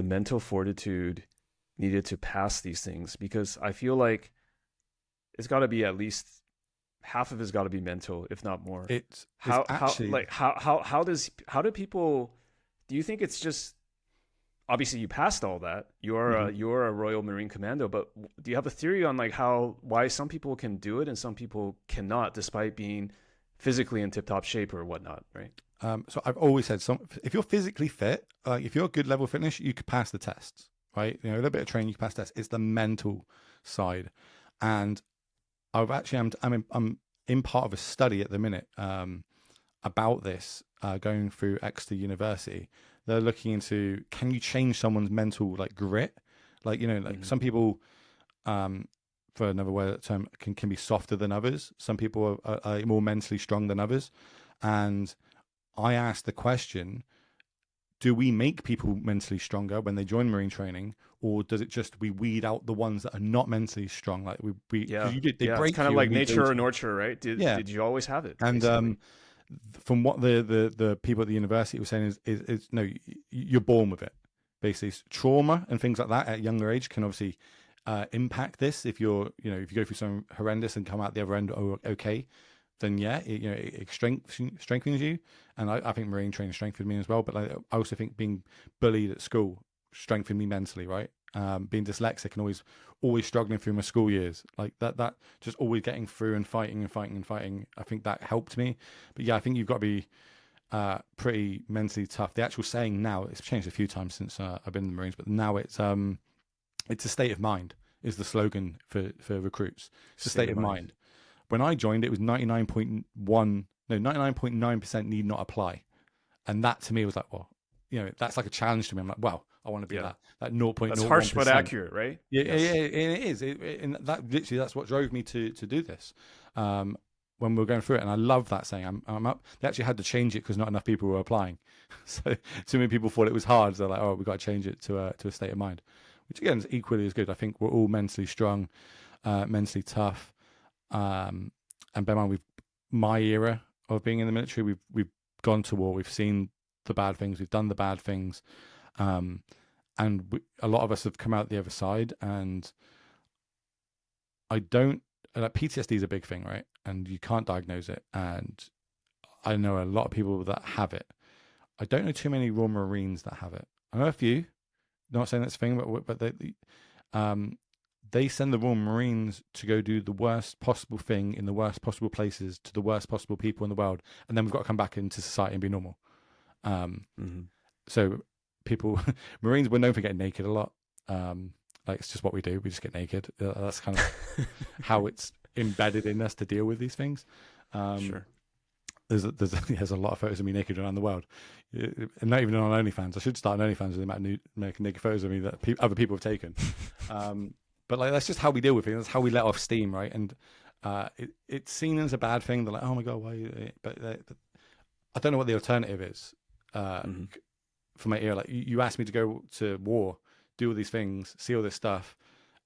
mental fortitude needed to pass these things? Because I feel like it's got to be at least half of it's got to be mental, if not more. It's how actually how like how do people? Do you think it's just obviously you passed all that? You're a Royal Marine Commando, but do you have a theory on like why some people can do it and some people cannot, despite being physically in tip-top shape or whatnot, right? So I've always said, if you're physically fit, if you're a good level fitness, you could pass the tests, right? A little bit of training, you can pass tests. It's the mental side, and I'm in part of a study at the minute about this, going through Exeter University. They're looking into, can you change someone's mental grit? Some people, for another word that term, can be softer than others. Some people are more mentally strong than others, and I asked the question, do we make people mentally stronger when they join Marine training, or does it just, we weed out the ones that are not mentally strong? Like they it's break kind of you like and you nature go or nurture, right? Did you always have it? And from what the people at the university were saying is no, you're born with it. Basically, trauma and things like that at a younger age can obviously impact this. If if you go through something horrendous and come out the other end okay, then yeah, it strengthens you. And I think Marine training strengthened me as well. But I also think being bullied at school strengthened me mentally, right? Being dyslexic and always struggling through my school years, like that just always getting through and fighting. I think that helped me. But yeah, I think you've got to be pretty mentally tough. The actual saying now, it's changed a few times since I've been in the Marines, but now it's a state of mind is the slogan for recruits. It's a state of mind. When I joined, it was 99.9% need not apply. And that to me was like, well, that's like a challenge to me. I'm like, wow, I want to be that 0.01%. That's harsh but accurate, right? Yeah, yes. Yeah, it is. And that literally, that's what drove me to do this. When we were going through it, and I love that saying. I'm up. They actually had to change it because not enough people were applying. So too many people thought it was hard. So they're like, oh, we've got to change it to a state of mind, which again is equally as good. I think we're all mentally strong, mentally tough. And bear in mind, my era of being in the military, we've gone to war, we've seen the bad things, we've done the bad things, and a lot of us have come out the other side. And PTSD is a big thing, right? And you can't diagnose it. And I know a lot of people that have it. I don't know too many Royal Marines that have it. I know a few. Not saying that's a thing, but they send the Royal Marines to go do the worst possible thing in the worst possible places to the worst possible people in the world, and then we've got to come back into society and be normal. So Marines were known for getting naked a lot. It's just what we do. We just get naked. That's kind of how it's embedded in us to deal with these things. Sure. There's a lot of photos of me naked around the world, and not even on OnlyFans. I should start an OnlyFans with the amount of naked photos of me that other people have taken. But that's just how we deal with it. That's how we let off steam, right? And it's seen as a bad thing. They're like, oh my god, why? But I don't know what the alternative is for my ear. Like you asked me to go to war, do all these things, see all this stuff,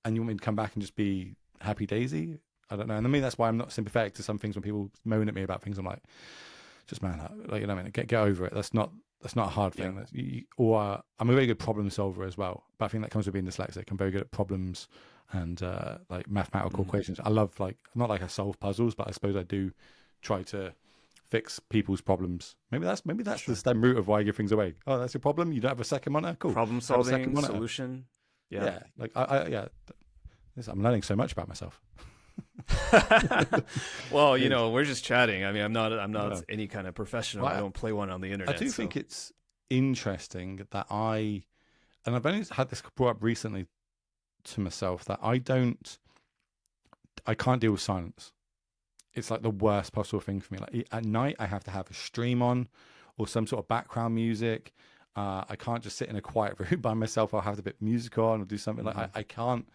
and you want me to come back and just be happy daisy? I don't know. And I mean, that's why I'm not sympathetic to some things when people moan at me about things. I'm like, just man up. Get over it. That's not a hard thing. Yeah. I'm a very good problem solver as well. But I think that comes with being dyslexic. I'm very good at problems and mathematical equations. I love not like I solve puzzles, but I suppose I do try to fix people's problems. Maybe that's sure. The stem root of why I give things away. Oh, that's your problem. You don't have a second monitor. Cool. Problem solving, solution. Yeah. I'm learning so much about myself. Well, we're just chatting. I mean, I'm not any kind of professional. I don't play one on the internet. I do think it's interesting that I've only had this brought up recently to myself that I can't deal with silence. It's like the worst possible thing for me. Like at night, I have to have a stream on or some sort of background music. I can't just sit in a quiet room by myself. I'll have to put music on or do something. Like I can't.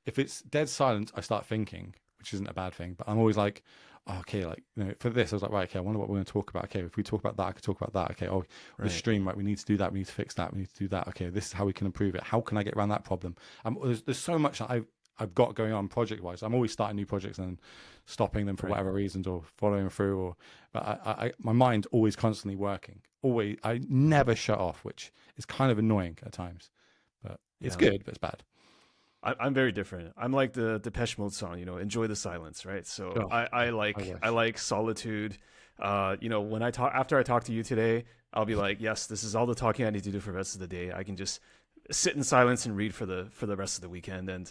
If it's dead silence, I start thinking, which isn't a bad thing. But I'm always like, oh, okay, like for this, I was like, right, okay, I wonder what we're going to talk about. Okay, if we talk about that, I could talk about that. Okay, oh, the stream, right, we need to do that. We need to fix that. We need to do that. Okay, this is how we can improve it. How can I get around that problem? There's so much that I've got going on project wise. I'm always starting new projects and stopping them for whatever reasons or following through. But my mind's always constantly working. Always, I never shut off, which is kind of annoying at times. But it's good, but it's bad. I'm very different. I'm like the Depeche Mode song, enjoy the silence, right? So Oh, I like solitude. When after I talk to you today, I'll be like, yes, this is all the talking I need to do for the rest of the day. I can just sit in silence and read for the rest of the weekend and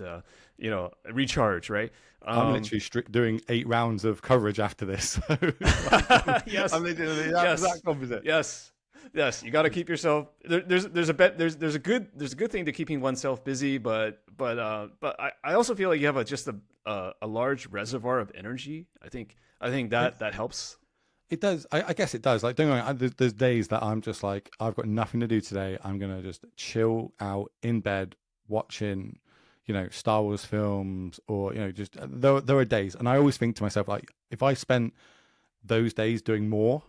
recharge, right? I'm literally doing 8 rounds of coverage after this. So yes, I'm literally the exact opposite. Yes, you got to keep yourself. There's a good thing to keeping oneself busy, but I also feel like you have just a large reservoir of energy. I think that helps. It does. I guess it does. Like, don't get me wrong, there's days that I'm just like, I've got nothing to do today. I'm gonna just chill out in bed watching, Star Wars films, or just there are days, and I always think to myself, like, if I spent those days doing more,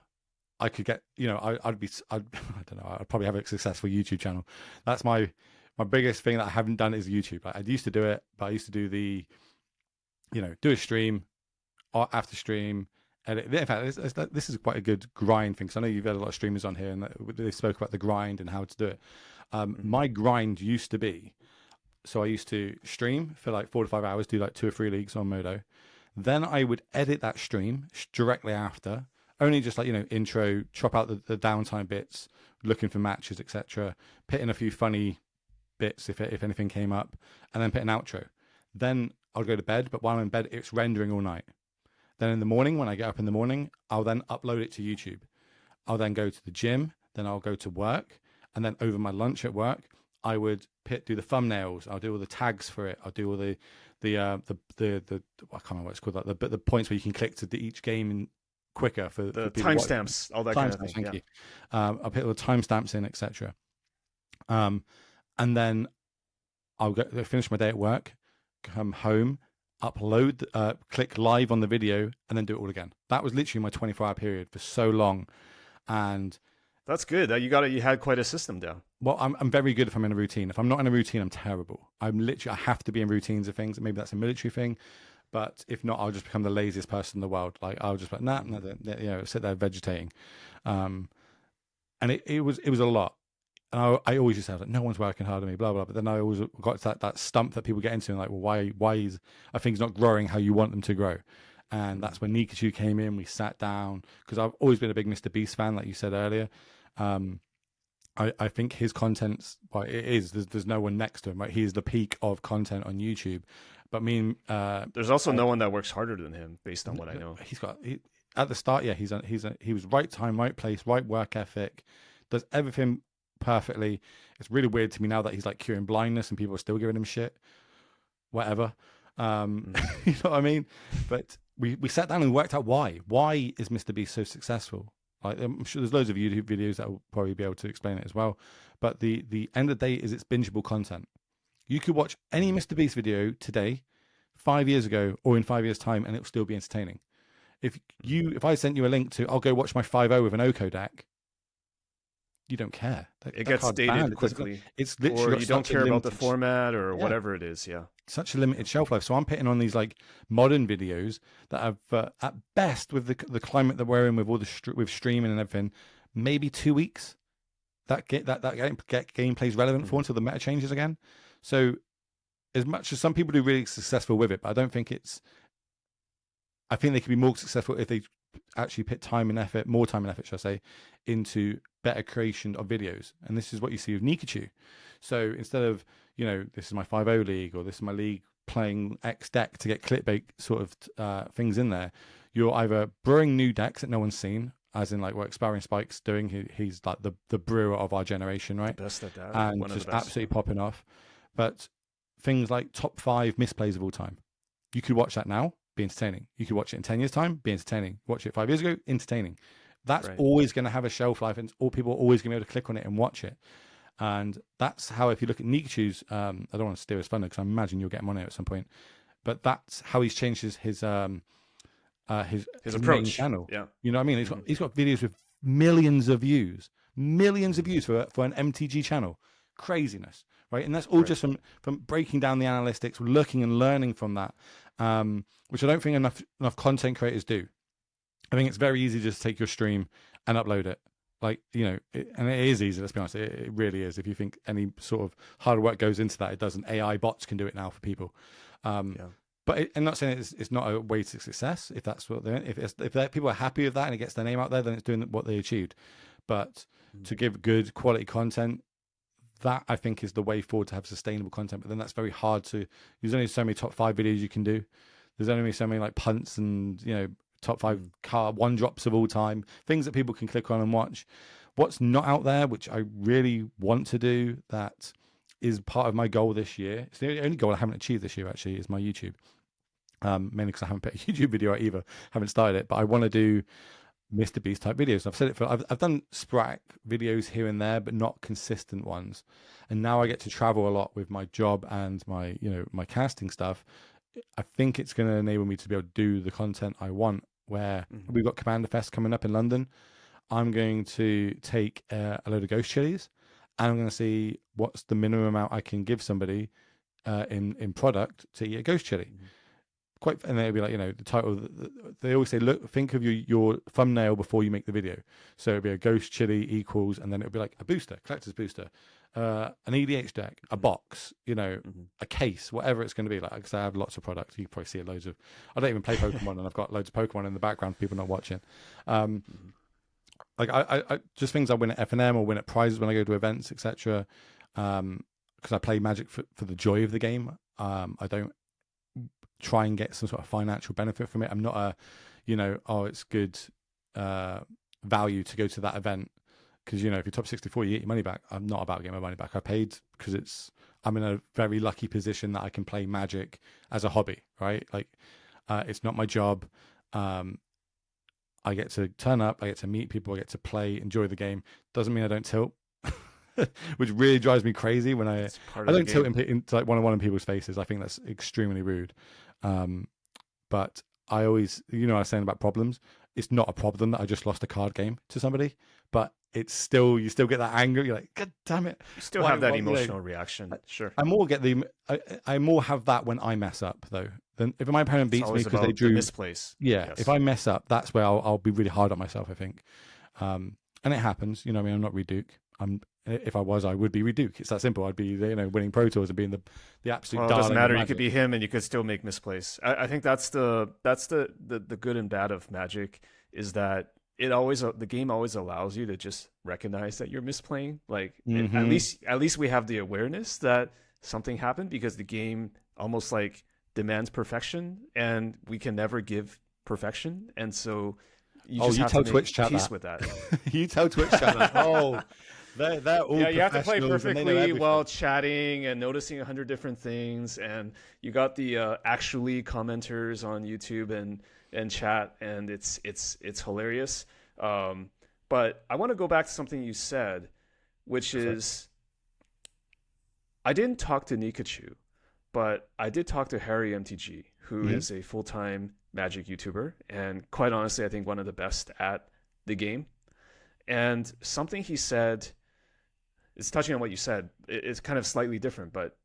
I could get, I don't know, I'd probably have a successful YouTube channel. That's my biggest thing that I haven't done is YouTube. I used to do it, but I used to do do a stream after stream. Edit. In fact, this is quite a good grind thing, because I know you've had a lot of streamers on here and they spoke about the grind and how to do it. My grind used to be, so I used to stream for like 4 to 5 hours, do like 2 or 3 leagues on Modo. Then I would edit that stream directly after, only just like, intro, chop out the downtime bits, looking for matches, etc. Put in a few funny bits if anything came up, and then put an outro. Then I'll go to bed, but while I'm in bed, it's rendering all night. Then in the morning, when I get up in the morning, I'll then upload it to YouTube. I'll then go to the gym, then I'll go to work, and then over my lunch at work, I would do the thumbnails. I'll do all the tags for it. I'll do all the I can't remember what it's called, like the points where you can click to each game quicker for the timestamps, all that kind of thing. Thank you. I'll put all the timestamps in, etc. And then I'll finish my day at work, come home, upload, click live on the video, and then do it all again. That was literally my 24-hour period for so long, and that's good. You had quite a system down. Well, I'm very good if I'm in a routine. If I'm not in a routine, I'm terrible. I have to be in routines of things. Maybe that's a military thing, but if not, I'll just become the laziest person in the world. Like, I'll just like sit there vegetating, and it was a lot. And I always just said, like, no one's working hard on me, blah blah. But then I always got that stump that people get into, and like, well, why are things not growing how you want them to grow? And that's when Nikachu came in. We sat down, because I've always been a big Mr. Beast fan, like you said earlier. I think his content's, well, it is. There's no one next to him, right? He is the peak of content on YouTube. But there's also no one that works harder than him, based on what I know. At the start, yeah, he was right time, right place, right work ethic, does everything perfectly. It's really weird to me now that he's like curing blindness and people are still giving him shit. Whatever. You know what I mean? But we sat down and worked out why. Why is Mr. Beast so successful? Like, I'm sure there's loads of YouTube videos that will probably be able to explain it as well. But the end of the day is it's bingeable content. You could watch any Mr. Beast video today, 5 years ago, or in 5 years' time, and it'll still be entertaining. If I sent you a link to, I'll go watch my 5.0 with an Oko deck, you don't care. It gets dated quickly. It's literally, or you don't care about the format or whatever it is. Yeah, such a limited shelf life. So I'm putting on these like modern videos that have, at best, with the climate that we're in, with all with streaming and everything, maybe 2 weeks. That gameplay's relevant for until the meta changes again. So as much as some people do really successful with it, but I don't think I think they could be more successful if they actually put more time and effort, should I say, into better creation of videos. And this is what you see with Nikachu. So instead of, this is my 5.0 league, or this is my league playing X deck to get clickbait sort of things in there, you're either brewing new decks that no one's seen, as in like what Expiring Spike's doing. He's like the brewer of our generation, right? Best at that. And just absolutely popping off. But things like top 5 misplays of all time, you could watch that now, be entertaining. You could watch it in 10 years' time, be entertaining. Watch it 5 years ago, entertaining. That's always going to have a shelf life, and all people are always going to be able to click on it and watch it. And that's how, if you look at Nikachu's, I don't want to steer his thunder because I imagine you'll get him on it at some point. but that's how he's changed his main approach. channel. Yeah. You know what I mean? He's got videos with millions of views for an MTG channel. Craziness, right? And that's all just from breaking down the analytics, looking and learning from that, which I don't think enough content creators do. I think it's very easy to just take your stream and upload it. Like, and it is easy, let's be honest. It really is. If you think any sort of hard work goes into that, it doesn't. AI bots can do it now for people. But I'm not saying it's not a way to success. If that's what if people are happy with that and it gets their name out there, then it's doing what they achieved. But to give good quality content, that I think is the way forward to have sustainable content. But then that's very hard to. There's only so many top 5 videos you can do. There's only so many like punts and top 5 car one drops of all time, things that people can click on and watch. What's not out there, which I really want to do, that is part of my goal this year. It's the only goal I haven't achieved this year, actually, is my YouTube. Mainly because I haven't put a YouTube video out either, haven't started it, but I want to do Mr. Beast type videos. I've said it I've done sporadic videos here and there, but not consistent ones. And now I get to travel a lot with my job and my, my casting stuff. I think it's going to enable me to be able to do the content I want, where we've got Commander Fest coming up in London. I'm going to take a load of ghost chilies and I'm going to see what's the minimum amount I can give somebody in product to eat a ghost chili. And they'll be like, the title. They always say, look, think of your thumbnail before you make the video. So it'll be a ghost chili equals, and then it'll be like a booster, collector's booster, an EDH deck, a box, a case, whatever it's going to be. Like, because I have lots of products. You can probably see loads of. I don't even play Pokemon, and I've got loads of Pokemon in the background for people not watching. Like I just things I win at FNM or win at prizes when I go to events, etc. Because I play Magic for the joy of the game. I don't try and get some sort of financial benefit from it. I'm not a, it's good value to go to that event because, if you're top 64, you get your money back. I'm not about getting my money back. I paid because I'm in a very lucky position that I can play Magic as a hobby, right? Like, it's not my job. I get to turn up, I get to meet people, I get to play, enjoy the game. Doesn't mean I don't tilt. Which really drives me crazy when I don't tilt into like one-on-one in people's faces. I think that's extremely rude. But I always, I was saying about problems. It's not a problem that I just lost a card game to somebody, but it's still, you still get that anger. You're like, God damn it! You still have that emotional reaction. Sure. I more get I more have that when I mess up though. Than if my opponent beats me because they drew misplace. Yeah, yes. If I mess up, that's where I'll be really hard on myself. I think, and it happens. I'm not Reduke. If I was, I would be Reduke. It's that simple. I'd be winning Pro Tours and being the absolute. Well, it doesn't matter. You could be him, and you could still make misplace. I think that's the good and bad of Magic is that the game always allows you to just recognize that you're misplaying. Like at least we have the awareness that something happened because the game almost like demands perfection, and we can never give perfection, and so you just have tell to Twitch make chat peace that. with that. You tell Twitch chat that. Oh. They're all you have to play perfectly while while chatting and noticing 100 different things, and you got the actually commenters on YouTube and chat, and it's hilarious. But I want to go back to something you said, which is I didn't talk to Nikachu, but I did talk to Harry MTG, who is a full-time Magic YouTuber, and quite honestly, I think one of the best at the game. And something he said, it's touching on what you said. It's kind of slightly different, but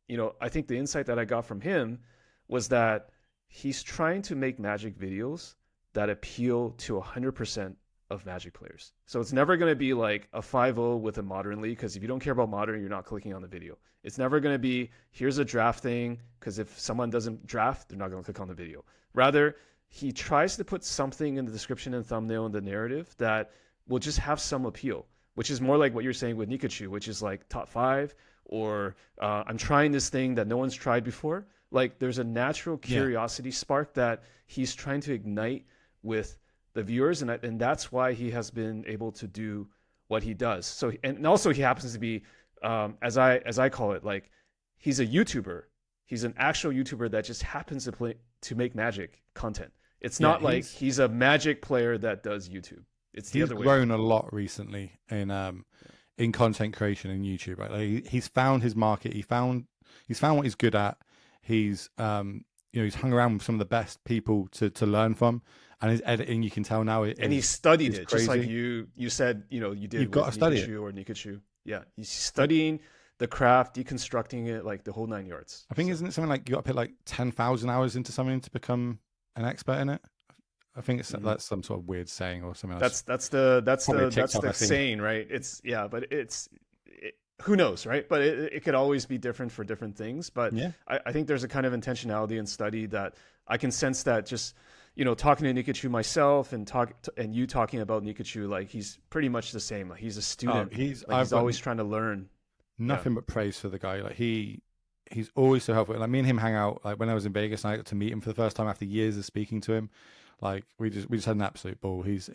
I think the insight that I got from him was that he's trying to make Magic videos that appeal to 100% of Magic players. So it's never going to be like a 5-0 with a Modern League, because if you don't care about Modern, you're not clicking on the video. It's never going to be, here's a draft thing, because if someone doesn't draft, they're not going to click on the video. Rather, he tries to put something in the description and thumbnail and the narrative that will just have some appeal, which is more like what you're saying with Nikachu, which is like top 5, or I'm trying this thing that no one's tried before. Like there's a natural curiosity spark that he's trying to ignite with the viewers, and that's why he has been able to do what he does. So and also he happens to be, as I call it, like he's a YouTuber. He's an actual YouTuber that just happens to make Magic content. It's not like he's a Magic player that does YouTube. It's the other way. He's grown a lot recently in content creation in YouTube. Right? Like he's found his market. He's found what he's good at. He's he's hung around with some of the best people to learn from, and his editing, you can tell now, And he is studied it, just like crazy. you said, you You've did got to with study it. Nikachu or Nikachu. Yeah, he's studying the craft, deconstructing it, like the whole 9 yards. I think, So isn't it something like you got to put like 10,000 hours into something to become an expert in it? I think mhm. that's some sort of weird saying or something else. That's Probably a that's TikTok the I've seen. saying, right? But who knows, right? But it could always be different for different things. But Yeah. I think there's a kind of intentionality and study that I can sense that just talking to Nikachu myself and you talking about Nikachu, like he's pretty much the same. Like he's a Oh, student, like I've he's got always trying to learn. Yeah. nothing but praise for the guy. Like he's always so helpful. Like me and him hang out. Like when I was in Vegas, and I got to meet him for the first time after years of speaking to him. Like we just had an absolute ball. He's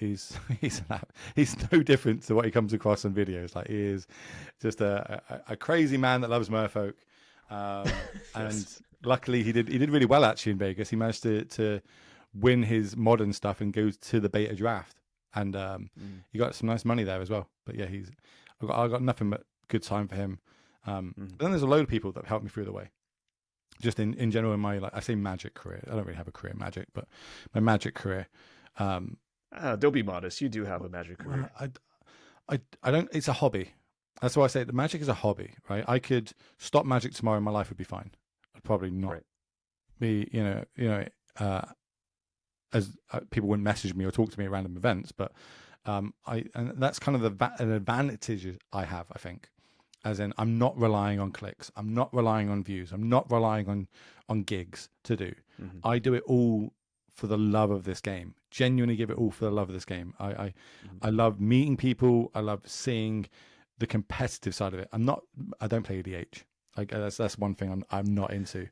no different to what he comes across in videos. Like he is just a crazy man that loves merfolk. And Yes. luckily he did really well actually in Vegas. He managed to win his modern stuff and go to the beta draft, and Mm, he got some nice money there as well. But yeah, I got nothing but good time for him. mm. But then there's a load of people that helped me through the way. Just in general, in my, like I say, magic career. I don't really have a career in magic, but my magic career. Um, Don't be modest. You do have a magic well, career. I don't. It's a hobby. That's why I say the magic is a hobby, right? I could stop magic tomorrow, and my life would be fine. I'd probably not Right. be, uh, as people wouldn't message me or talk to me at random events, but and that's kind of an advantage I have, I think, as in I'm not relying on clicks, I'm not relying on views, I'm not relying on gigs to do. Hmm. I do it all for the love of this game. Genuinely give it all for the love of this game. Hmm. I love meeting people. I love seeing the competitive side of it. I don't play EDH. Like that's one thing I'm not into.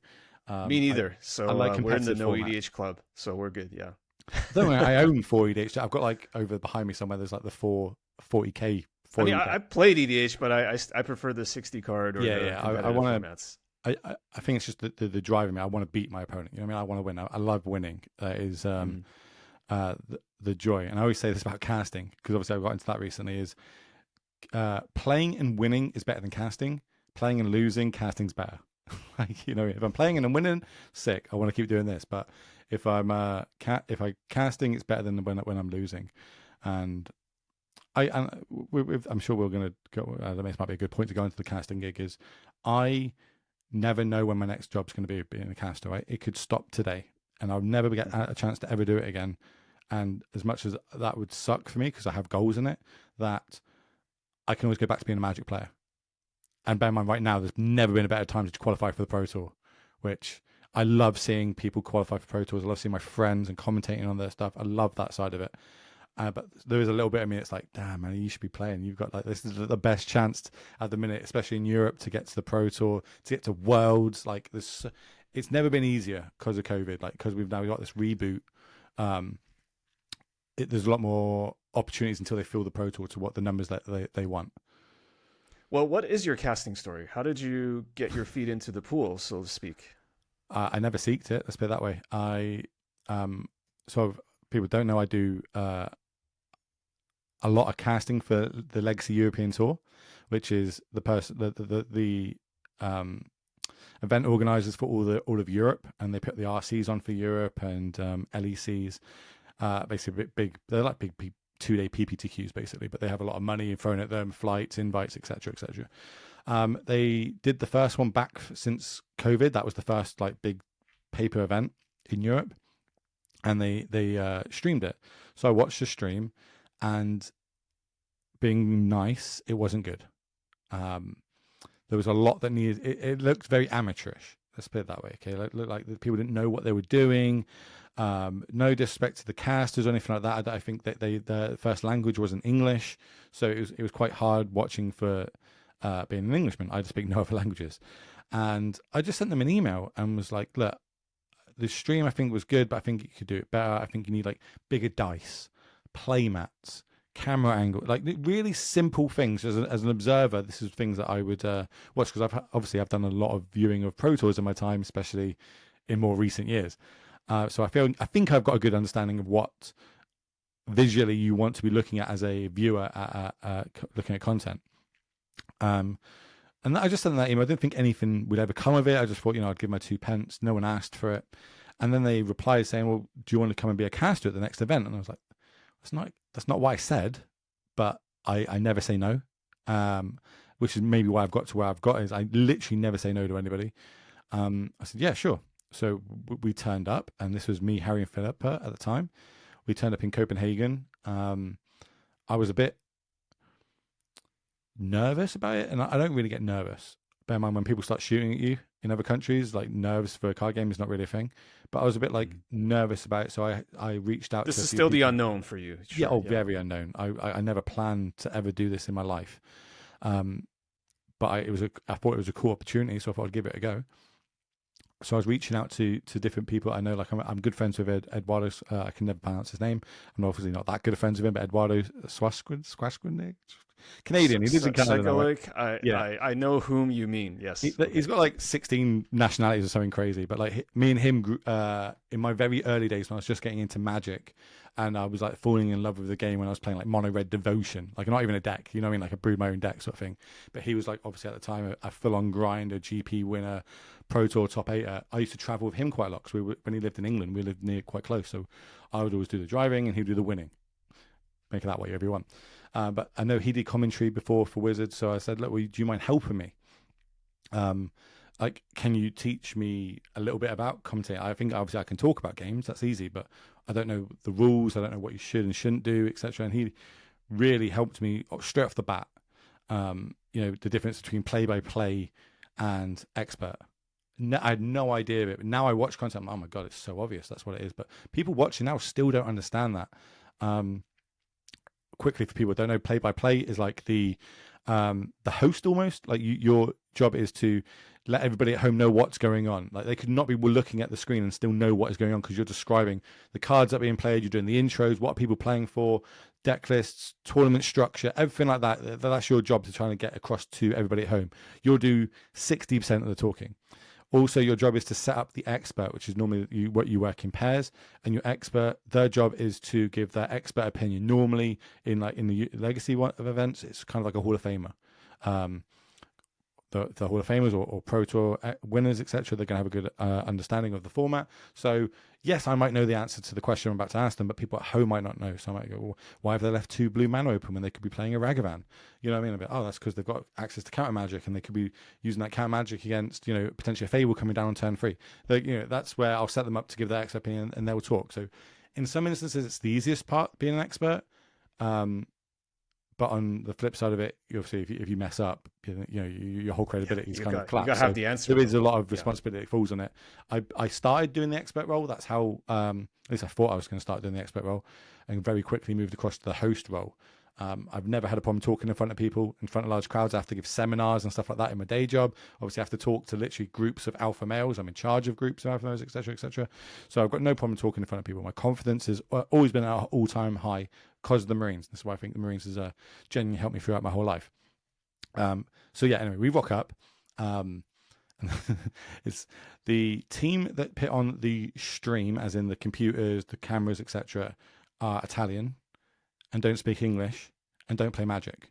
Me I neither. I So like we're in the competitive no formats. EDH club, so we're good. Yeah. I don't know. I own 4 EDH. I've got like over behind me somewhere. There's like the 40K I mean, foil deck. I played EDH, but I prefer the 60 card or Yeah, the yeah. I competitive want formats. to. I think it's just the driving me. I want to beat my opponent. You know what I mean? I want to win. I love winning. That is Mm. the joy. And I always say this about casting because obviously I got into that recently. Is playing and winning is better than casting. Playing and losing, casting's better. Like if I'm playing and I'm winning, sick. I want to keep doing this. But if I'm if I casting, it's better than when I'm losing. And I'm sure we're going to go. This might be a good point to go into the casting gig. Is I never know when my next job's going to be being a caster. Right, it could stop today, and I'll never get Mhm. a chance to ever do it again. And as much as that would suck for me because I have goals in it, that I can always go back to being a Magic player. And bear in mind, right now, there's never been a better time to qualify for the Pro Tour, which I love seeing people qualify for Pro Tours. I love seeing my friends and commentating on their stuff. I love that side of it. But there is a little bit of me that's like, damn, man, you should be playing. You've got like this is the best chance at the minute, especially in Europe, to get to the Pro Tour, to get to Worlds. Like this, it's never been easier because of COVID. Like because we've now got this reboot. Um, there's a lot more opportunities until they fill the Pro Tour to what the numbers that they want. Well, what is your casting story? How did you get your feet into the pool, so to speak? I never seeked it. Let's put it that way. So people don't know I do a lot of casting for the Legacy European Tour, which is the event organizers for all of Europe, and they put the RCs on for Europe and LECs. Basically, they're like big 2-day PPTQs basically, but they have a lot of money thrown at them, flights, invites, etc., etc. They did the first one back since COVID. That was the first like big paper event in Europe, and they streamed it. So I watched the stream, and being nice, it wasn't good. Um, there was a lot that needed. It looked very amateurish. Let's put it that way. Okay, it looked like the people didn't know what they were doing. No disrespect to the casters or anything like that. I think that their first language wasn't English, so it was quite hard watching for being an Englishman. I just speak no other languages, and I just sent them an email and was like, look, the stream I think was good, but I think you could do it better. I think you need like bigger dice, play mats, camera angle, like really simple things. As an observer, this is things that I would watch because I've done a lot of viewing of Pro Tours in my time, especially in more recent years. So I think I've got a good understanding of what visually you want to be looking at as a viewer looking at content. Um, And I just sent that email. I didn't think anything would ever come of it. I just thought, I'd give my 2 pence. No one asked for it. And then they replied saying, well, do you want to come and be a caster at the next event? And I was like, that's not what I said, but I never say no. Which is maybe why I've got to where I've got, is I literally never say no to anybody. I said, yeah, sure. So we turned up, and this was me, Harry, and Philippa at the time. We turned up in Copenhagen. I was a bit nervous about it, and I don't really get nervous. Bear in mind, when people start shooting at you in other countries, like, nerves for a card game is not really a thing. But I was a bit like nervous about it, so I reached out. This to is still the unknown for you. Sure, yeah, very unknown. I never planned to ever do this in my life, but I thought it was a cool opportunity, so I thought I'd give it a go. So I was reaching out to different people I know. Like, I'm good friends with Eduardo. I can never pronounce his name. I'm obviously not that good of friends with him, but Eduardo Squashquin, Canadian. He lives in Canada. Like, I know whom you mean. Yes, he's got like 16 nationalities or something crazy. But like, me and him grew, in my very early days when I was just getting into Magic, and I was like falling in love with the game when I was playing like Mono Red Devotion, like not even a deck, you know what I mean, like a brewed my own deck sort of thing. But he was like obviously at the time a full on grinder, GP winner, Pro Tour top 8er. I used to travel with him quite a lot because when he lived in England, we lived near quite close. So I would always do the driving and he'd do the winning. Make it that way, everyone. But I know he did commentary before for Wizards, so I said, look, do you mind helping me? Like, can you teach me a little bit about commentating? I think obviously I can talk about games, that's easy, but I don't know the rules, I don't know what you should and shouldn't do, etc. And he really helped me straight off the bat. The difference between play-by-play and expert. I had no idea of it. But now I watch content, I'm like, oh my God, it's so obvious, that's what it is. But people watching now still don't understand that. Quickly, for people who don't know, play-by-play is like the host almost. Like, your job is to let everybody at home know what's going on. Like, they could not be looking at the screen and still know what is going on because you're describing the cards that are being played, you're doing the intros, what are people playing for, deck lists, tournament structure, everything like that. That's your job to try and get across to everybody at home. You'll do 60% of the talking. Also, your job is to set up the expert, which is normally you work in pairs, and your expert, their job is to give their expert opinion. Normally, in the legacy of events, it's kind of like a Hall of Famer. The Hall of Famers or Pro Tour winners, etc., they're going to have a good understanding of the format. So, yes, I might know the answer to the question I'm about to ask them, but people at home might not know. So I might go, well, why have they left 2 blue mana open when they could be playing a Ragavan? You know what I mean? A bit, that's because they've got access to counter magic and they could be using that counter magic against, potentially a Fable coming down on turn 3. That's where I'll set them up to give their expert opinion and they'll talk. So in some instances, it's the easiest part, being an expert. But on the flip side of it, obviously, if you mess up, your whole credibility is kind of collapsed. You got to have the answer. There is a lot of responsibility that falls on it. I started doing the expert role. That's how, at least I thought I was going to start doing the expert role, and very quickly moved across to the host role. I've never had a problem talking in front of people, in front of large crowds. I have to give seminars and stuff like that in my day job. Obviously, I have to talk to literally groups of alpha males. I'm in charge of groups of alpha males, etc., etc. So I've got no problem talking in front of people. My confidence has always been at an all-time high because of the Marines. This is why I think the Marines has genuinely helped me throughout my whole life. Anyway, we rock up. It's the team that put on the stream, as in the computers, the cameras, etc., are Italian and don't speak English and don't play Magic.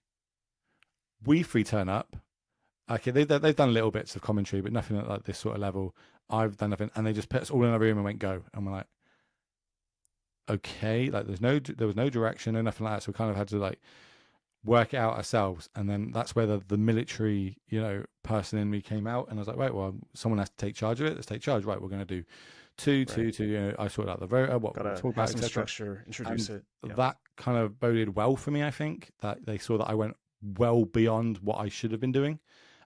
We 3 turn up. Okay, they've done little bits of commentary, but nothing at like this sort of level. I've done nothing, and they just put us all in a room and went go, and we're like, okay, like there was no direction or nothing like that, so we kind of had to like work it out ourselves. And then that's where the military person in me came out, and I was like, right, well, someone has to take charge of it. Let's take charge. Right, we're going to do two. I sorted out the voter, what we'll talk about, some structure, introduce it. Yeah. That kind of boded well for me. I think that they saw that I went well beyond what I should have been doing,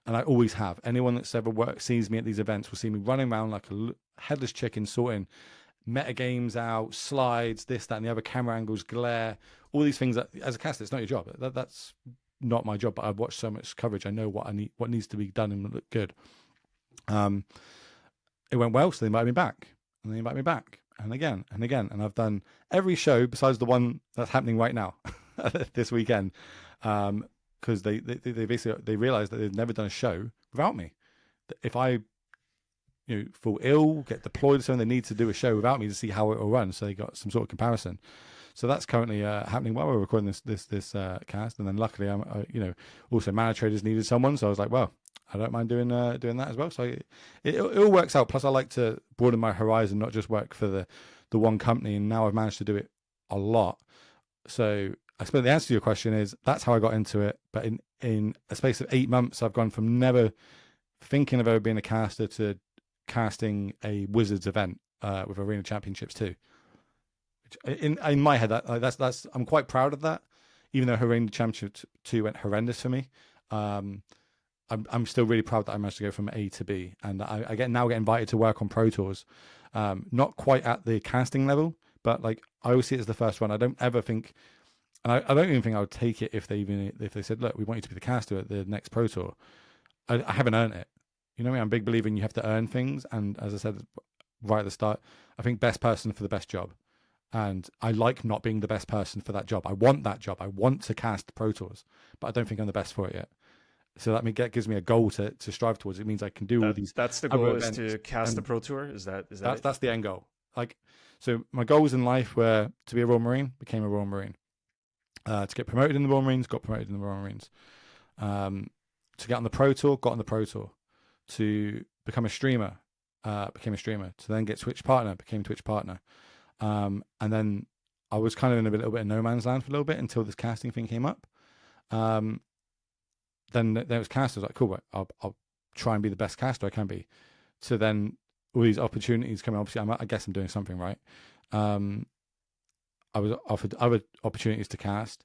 and I always have. Anyone that's ever sees me at these events will see me running around like a headless chicken, sorting meta games out, slides, this, that, and the other, camera angles, glare, all these things that, as a caster, it's not your job. That's not my job, but I've watched so much coverage. I know what needs to be done and look good. It went well, so they invited me back, and they invited me back, and again, and again. And I've done every show besides the one that's happening right now, this weekend, because they basically realized that they've never done a show without me. If I fall ill, get deployed or something, they need to do a show without me to see how it will run. So they got some sort of comparison. So that's currently happening while we're recording this cast. And then luckily, also Mana Traders needed someone, so I was like, well, I don't mind doing that as well. So it all works out. Plus, I like to broaden my horizon, not just work for the one company. And now I've managed to do it a lot. So I suppose the answer to your question is that's how I got into it. But in a space of 8 months, I've gone from never thinking of ever being a caster to casting a Wizards event with Arena Championships too. Which in my head, that's I'm quite proud of that. Even though Arena Championships 2 went horrendous for me, I'm still really proud that I managed to go from A to B, and I get invited to work on Pro Tours, not quite at the casting level, but like I always see it as the first one. I don't ever think, and I don't even think I would take it if they said, look, we want you to be the caster at the next Pro Tour. I haven't earned it. You know what I mean? I'm a big believer in you have to earn things, and as I said right at the start, I think best person for the best job. And I like not being the best person for that job. I want that job. I want to cast Pro Tours, but I don't think I'm the best for it yet. So that gives me a goal to strive towards. It means I can do all these. That's the goal, is to cast the Pro Tour. Is that it? That's the end goal. Like, so my goals in life were to be a Royal Marine, became a Royal Marine. To get promoted in the Royal Marines, got promoted in the Royal Marines. To get on the Pro Tour, got on the Pro Tour. To become a streamer, became a streamer. To then get Twitch partner, became Twitch partner. And then I was kind of in a little bit of no man's land for a little bit until this casting thing came up. Then it was cast. I was like, cool, I'll try and be the best caster I can be. So then all these opportunities coming. Obviously, I guess I'm doing something right. I was offered other opportunities to cast,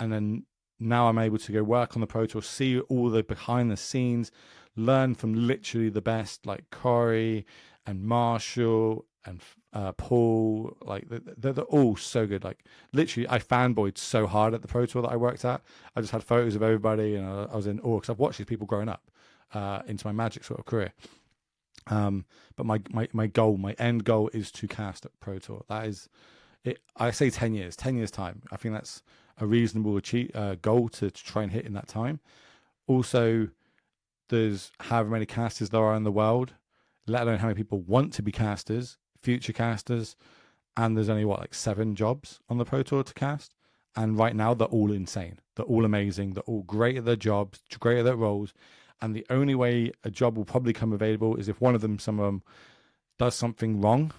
and then now I'm able to go work on the Pro Tour, see all the behind the scenes, learn from literally the best, like Corey and Marshall and Paul. Like they're all so good. Like literally, I fanboyed so hard at the Pro Tour that I worked at. I just had photos of everybody, and I was in awe because I've watched these people growing up into my Magic sort of career. But my goal, my end goal, is to cast at Pro Tour. That is it. I say 10 years time. I think that's a reasonable goal to try and hit in that time. Also, there's however many casters there are in the world, let alone how many people want to be casters, future casters, and there's only like 7 jobs on the Pro Tour to cast. And right now they're all insane. They're all amazing. They're all great at their jobs, great at their roles. And the only way a job will probably come available is if some of them does something wrong.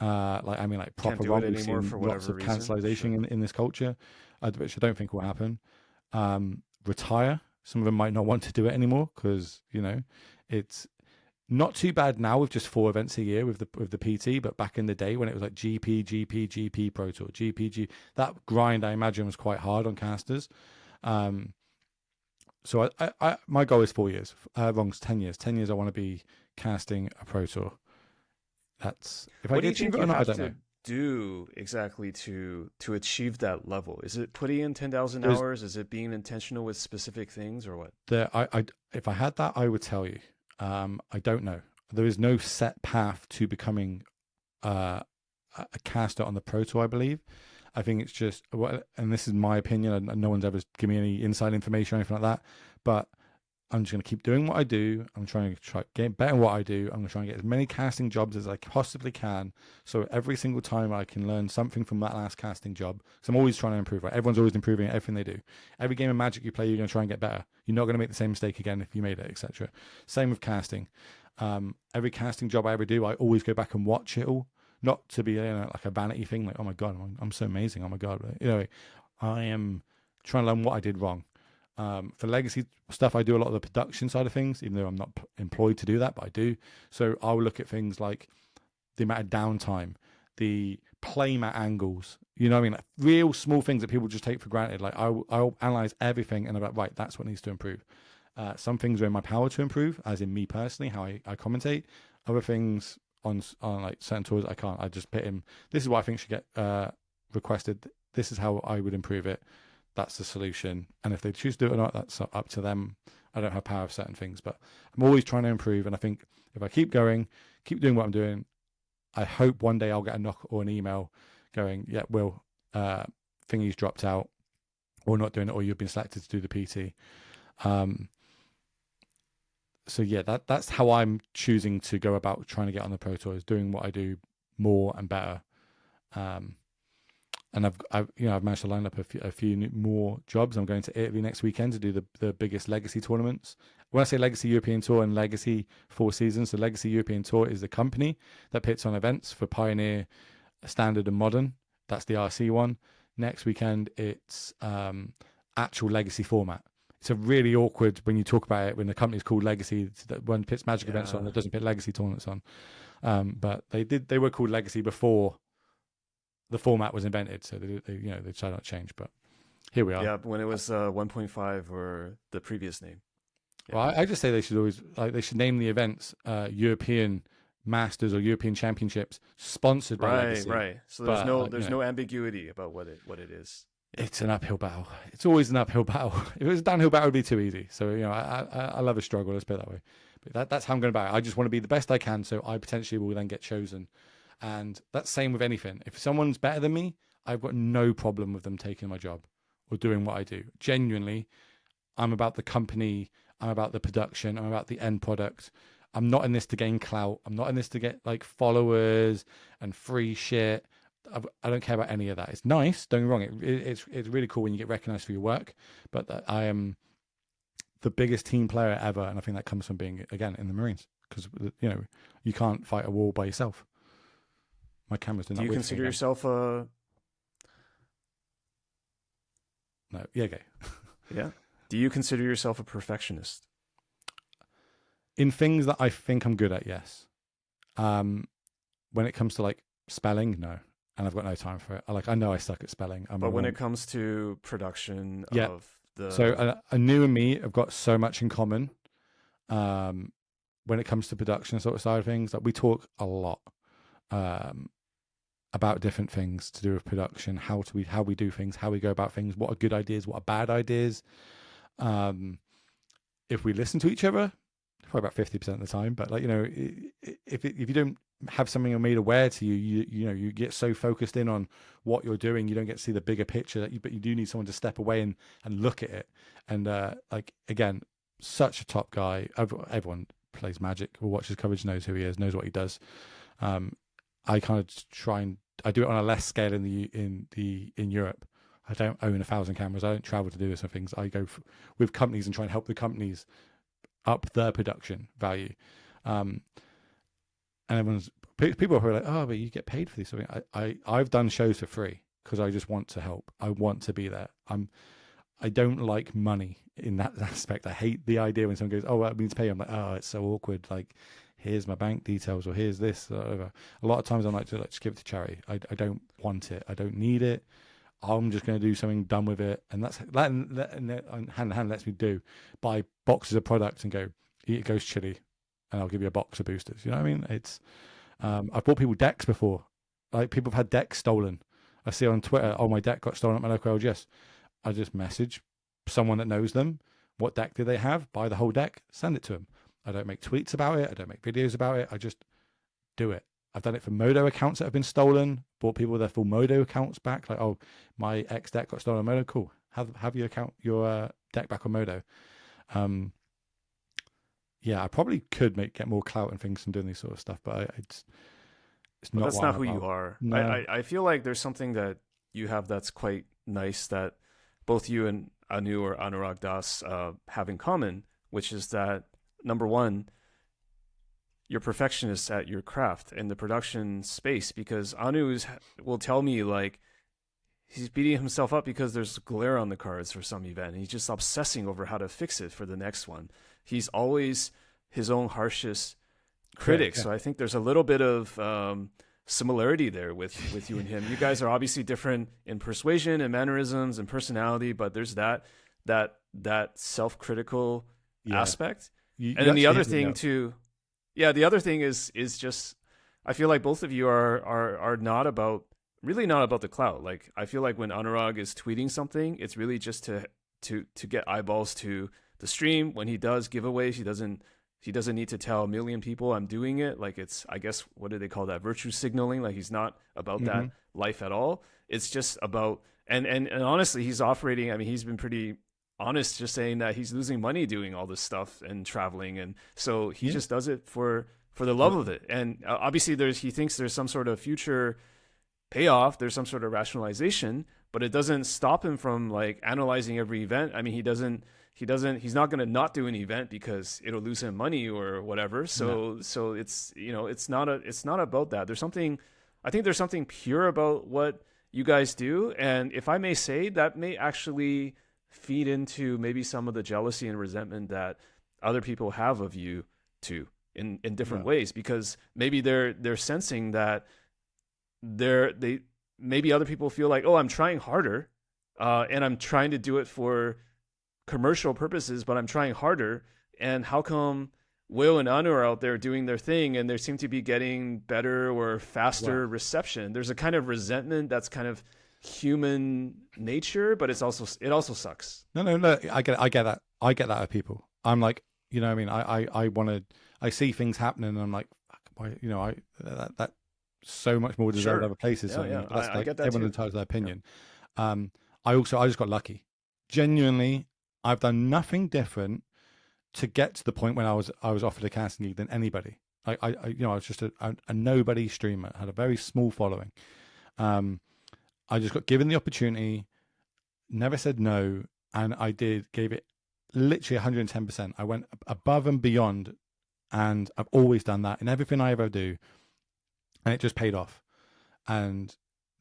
Like proper wrong. We've seen lots of cancellation in this culture, which I don't think will happen. Retire. Some of them might not want to do it anymore because, it's not too bad now with just 4 events a year with the PT, but back in the day when it was like GP Pro Tour, GPG, that grind I imagine was quite hard on casters. So I my goal is 4 years. Wrong, 10 years. 10 years I want to be casting a Pro Tour. That's if what I do you get think it or you not, have I don't to know. do exactly to achieve that level? Is it putting in 10,000 hours? Is it being intentional with specific things, or what? If I had that, I would tell you. I don't know. There is no set path to becoming a caster on the Pro Tour, I believe. I think it's just, and this is my opinion, and no one's ever given me any inside information or anything like that, but I'm just going to keep doing what I do. I'm trying to get better at what I do. I'm going to try and get as many casting jobs as I possibly can. So every single time I can learn something from that last casting job. So I'm always trying to improve. Right? Everyone's always improving at everything they do. Every game of Magic you play, you're going to try and get better. You're not going to make the same mistake again if you made it, etc. Same with casting. Every casting job I ever do, I always go back and watch it all. Not to be like a vanity thing, like, oh my God, I'm so amazing. Oh my God. I am trying to learn what I did wrong. For legacy stuff, I do a lot of the production side of things, even though I'm not employed to do that, but I do. So I'll look at things like the amount of downtime, the playmat angles, like real small things that people just take for granted. Like I'll analyze everything and I'm like, right, that's what needs to improve. Some things are in my power to improve, as in me personally, how I commentate. Other things on like certain tours, I can't. I just put in, this is what I think should get requested. This is how I would improve it. That's the solution. And if they choose to do it or not, that's up to them. I don't have power of certain things, but I'm always trying to improve. And I think if I keep going, keep doing what I'm doing, I hope one day I'll get a knock or an email going, yeah, Will, thingy's dropped out or not doing it, or you've been selected to do the PT. So yeah, that's how I'm choosing to go about trying to get on the Pro Tour, is doing what I do more and better. and I've managed to line up a few more jobs. I'm going to Italy next weekend to do the biggest legacy tournaments. When I say Legacy European Tour and Legacy Four Seasons, the Legacy European Tour is the company that puts on events for Pioneer, Standard, and Modern. That's the RC one. Next weekend, it's actual Legacy format. It's a really awkward when you talk about it when the company's called Legacy. That one pits Magic events on, it doesn't pit Legacy tournaments on. But they were called Legacy before the format was invented, so they decided not to change. But here we are. Yeah, when it was 1.5 or the previous name. Yeah. Well, I just say they should name the events European Masters or European Championships sponsored by Legacy. Right. So there's no ambiguity about what it is. It's an uphill battle. It's always an uphill battle. If it was a downhill battle, it would be too easy. So I love a struggle. Let's put it that way. But that's how I'm going about it. I just want to be the best I can, so I potentially will then get chosen. And that's same with anything. If someone's better than me, I've got no problem with them taking my job or doing what I do. Genuinely, I'm about the company. I'm about the production. I'm about the end product. I'm not in this to gain clout. I'm not in this to get like followers and free shit. I don't care about any of that. It's nice. Don't get me wrong. It's really cool when you get recognized for your work. But I am the biggest team player ever, and I think that comes from being again in the Marines because you can't fight a war by yourself. My camera's doing that. Do you consider yourself a? No. Yeah. Okay. Yeah. Do you consider yourself a perfectionist? In things that I think I'm good at, yes. When it comes to like spelling, no. And I've got no time for it. I know I suck at spelling. But when it comes to production of the... So Anu and me have got so much in common when it comes to production sort of side of things. Like we talk a lot about different things to do with production, how we do things, how we go about things, what are good ideas, what are bad ideas. If we listen to each other, probably about 50% of the time, but if you don't have something made aware to you get so focused in on what you're doing, you don't get to see the bigger picture. But you do need someone to step away and look at it. And again, such a top guy. Everyone plays Magic or watches coverage knows who he is, knows what he does. I kind of I do it on a less scale in Europe. I don't own 1,000 cameras. I don't travel to do this and things. I go with companies and try and help the companies up their production value. And people are like, oh, but you get paid for these. I've done shows for free because I just want to help. I want to be there. I don't like money in that aspect. I hate the idea when someone goes, oh, well, it means pay. I'm like, oh, it's so awkward. Like, here's my bank details or here's this. Or whatever. A lot of times I'm like, just give it to charity. I don't want it. I don't need it. I'm just going to do something done with it. And that hand in hand lets me buy boxes of products and go, eat a ghost chili and I'll give you a box of boosters. You know what I mean? It's, I've bought people decks before. Like people have had decks stolen. I see on Twitter, oh, my deck got stolen at my local LGS. I just message someone that knows them. What deck do they have? Buy the whole deck, send it to them. I don't make tweets about it. I don't make videos about it. I just do it. I've done it for Modo accounts that have been stolen. Bought people their full Modo accounts back. Like, oh, my X deck got stolen on Modo. Cool. Have your deck back on Modo. Yeah, I probably could get more clout and things from doing this sort of stuff, but it's not. That's not who you are. No. I feel like there's something that you have that's quite nice that both you and Anu or Anurag Das have in common, which is that number one, you're perfectionists at your craft and the production space, because Anu will tell me like he's beating himself up because there's glare on the cards for some event and he's just obsessing over how to fix it for the next one. He's always his own harshest critic. Yeah. So I think there's a little bit of similarity there with you and him. You guys are obviously different in persuasion and mannerisms and personality, but there's that self-critical aspect. And then the other thing too, the other thing is just, I feel like both of you are not about the clout. Like I feel like when Anurag is tweeting something, it's really just to get eyeballs to the stream. When he does giveaways, he doesn't need to tell a million people I'm doing it. Like it's, I guess, what do they call that? Virtue signaling. Like he's not about that life at all. It's just about, and honestly, he's operating. I mean, he's been pretty honest, just saying that he's losing money doing all this stuff and traveling. And so he just does it for the love of it. And obviously he thinks there's some sort of future payoff. There's some sort of rationalization, but it doesn't stop him from like analyzing every event. I mean, he's not going to not do an event because it'll lose him money or whatever. No. So it's, it's not about that. I think there's something pure about what you guys do. And if I may say, that may actually feed into maybe some of the jealousy and resentment that other people have of you too, in different Yeah. ways, because maybe they're sensing that they maybe other people feel like, oh, I'm trying harder, and I'm trying to do it for commercial purposes, but I'm trying harder. And how come Will and Anu are out there doing their thing and they seem to be getting better or Well, faster reception? There's a kind of resentment that's kind of human nature, but it also sucks. no, no, no. I get that. I get that of people. I'm like, what I mean, I want to. I see things happening, and I'm like, fuck, why, that so much more deserved Sure. other places. Yeah, Sort of yeah. thing. But that's I like get that everyone too. entitled to their Yeah. opinion. I just got lucky. Genuinely, I've done nothing different to get to the point when I was offered a casting gig than anybody. I was just a nobody streamer. Had a very small following. Um, I just got given the opportunity, never said no, and gave it literally 110%. I went above and beyond, and I've always done that in everything I ever do, and it just paid off. And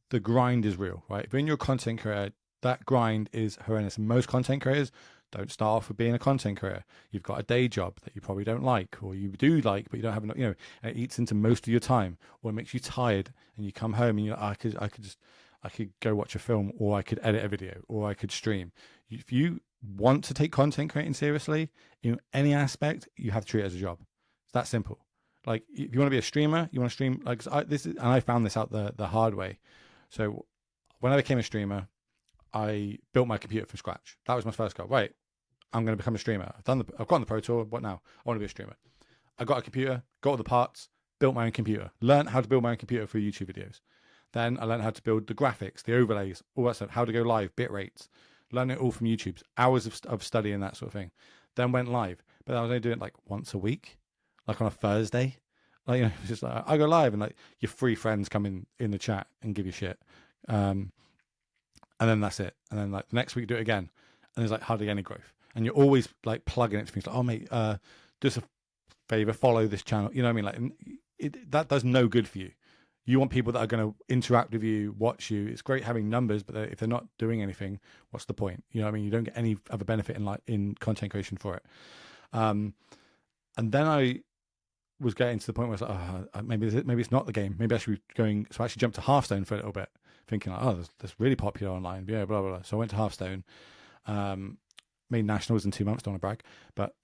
the grind is real, right? If you're in your content career, that grind is horrendous. Most content creators don't start off with being a content creator. You've got a day job that you probably don't like, or you do like, but you don't have enough, and it eats into most of your time, or it makes you tired, and you come home and I could go watch a film, or I could edit a video, or I could stream. If you want to take content creating seriously in any aspect, you have to treat it as a job. It's that simple. Like if you want to be a streamer, you want to stream like and I found this out the hard way. So when I became a streamer, I built my computer from scratch. That was my first goal. Right, I'm going to become a streamer. I've gotten the Pro Tour. What now? I want to be a streamer. I got a computer, got all the parts, built my own computer, learned how to build my own computer for YouTube videos. Then I learned how to build the graphics, the overlays, all that stuff, how to go live, bit rates, learn it all from YouTube, hours of study and that sort of thing. Then went live, but I was only doing it like once a week, like on a Thursday. Like, it's just like I go live and like your three friends come in the chat and give you shit. Um, and then that's it. And then like the next week do it again, and there's like hardly any growth. And you're always like plugging it to things like, oh mate, do us a favor, follow this channel. You know what I mean? Like that does no good for you. You want people that are going to interact with you, watch you. It's great having numbers, but if they're not doing anything, what's the point? You know what I mean? You don't get any other benefit in content creation for it. And then I was getting to the point where I was like, maybe it's not the game. Maybe I should be going. So I actually jumped to Hearthstone for a little bit, thinking like, oh, that's really popular online. Yeah, blah blah blah. So I went to Hearthstone, made nationals in 2 months. Don't want to brag, but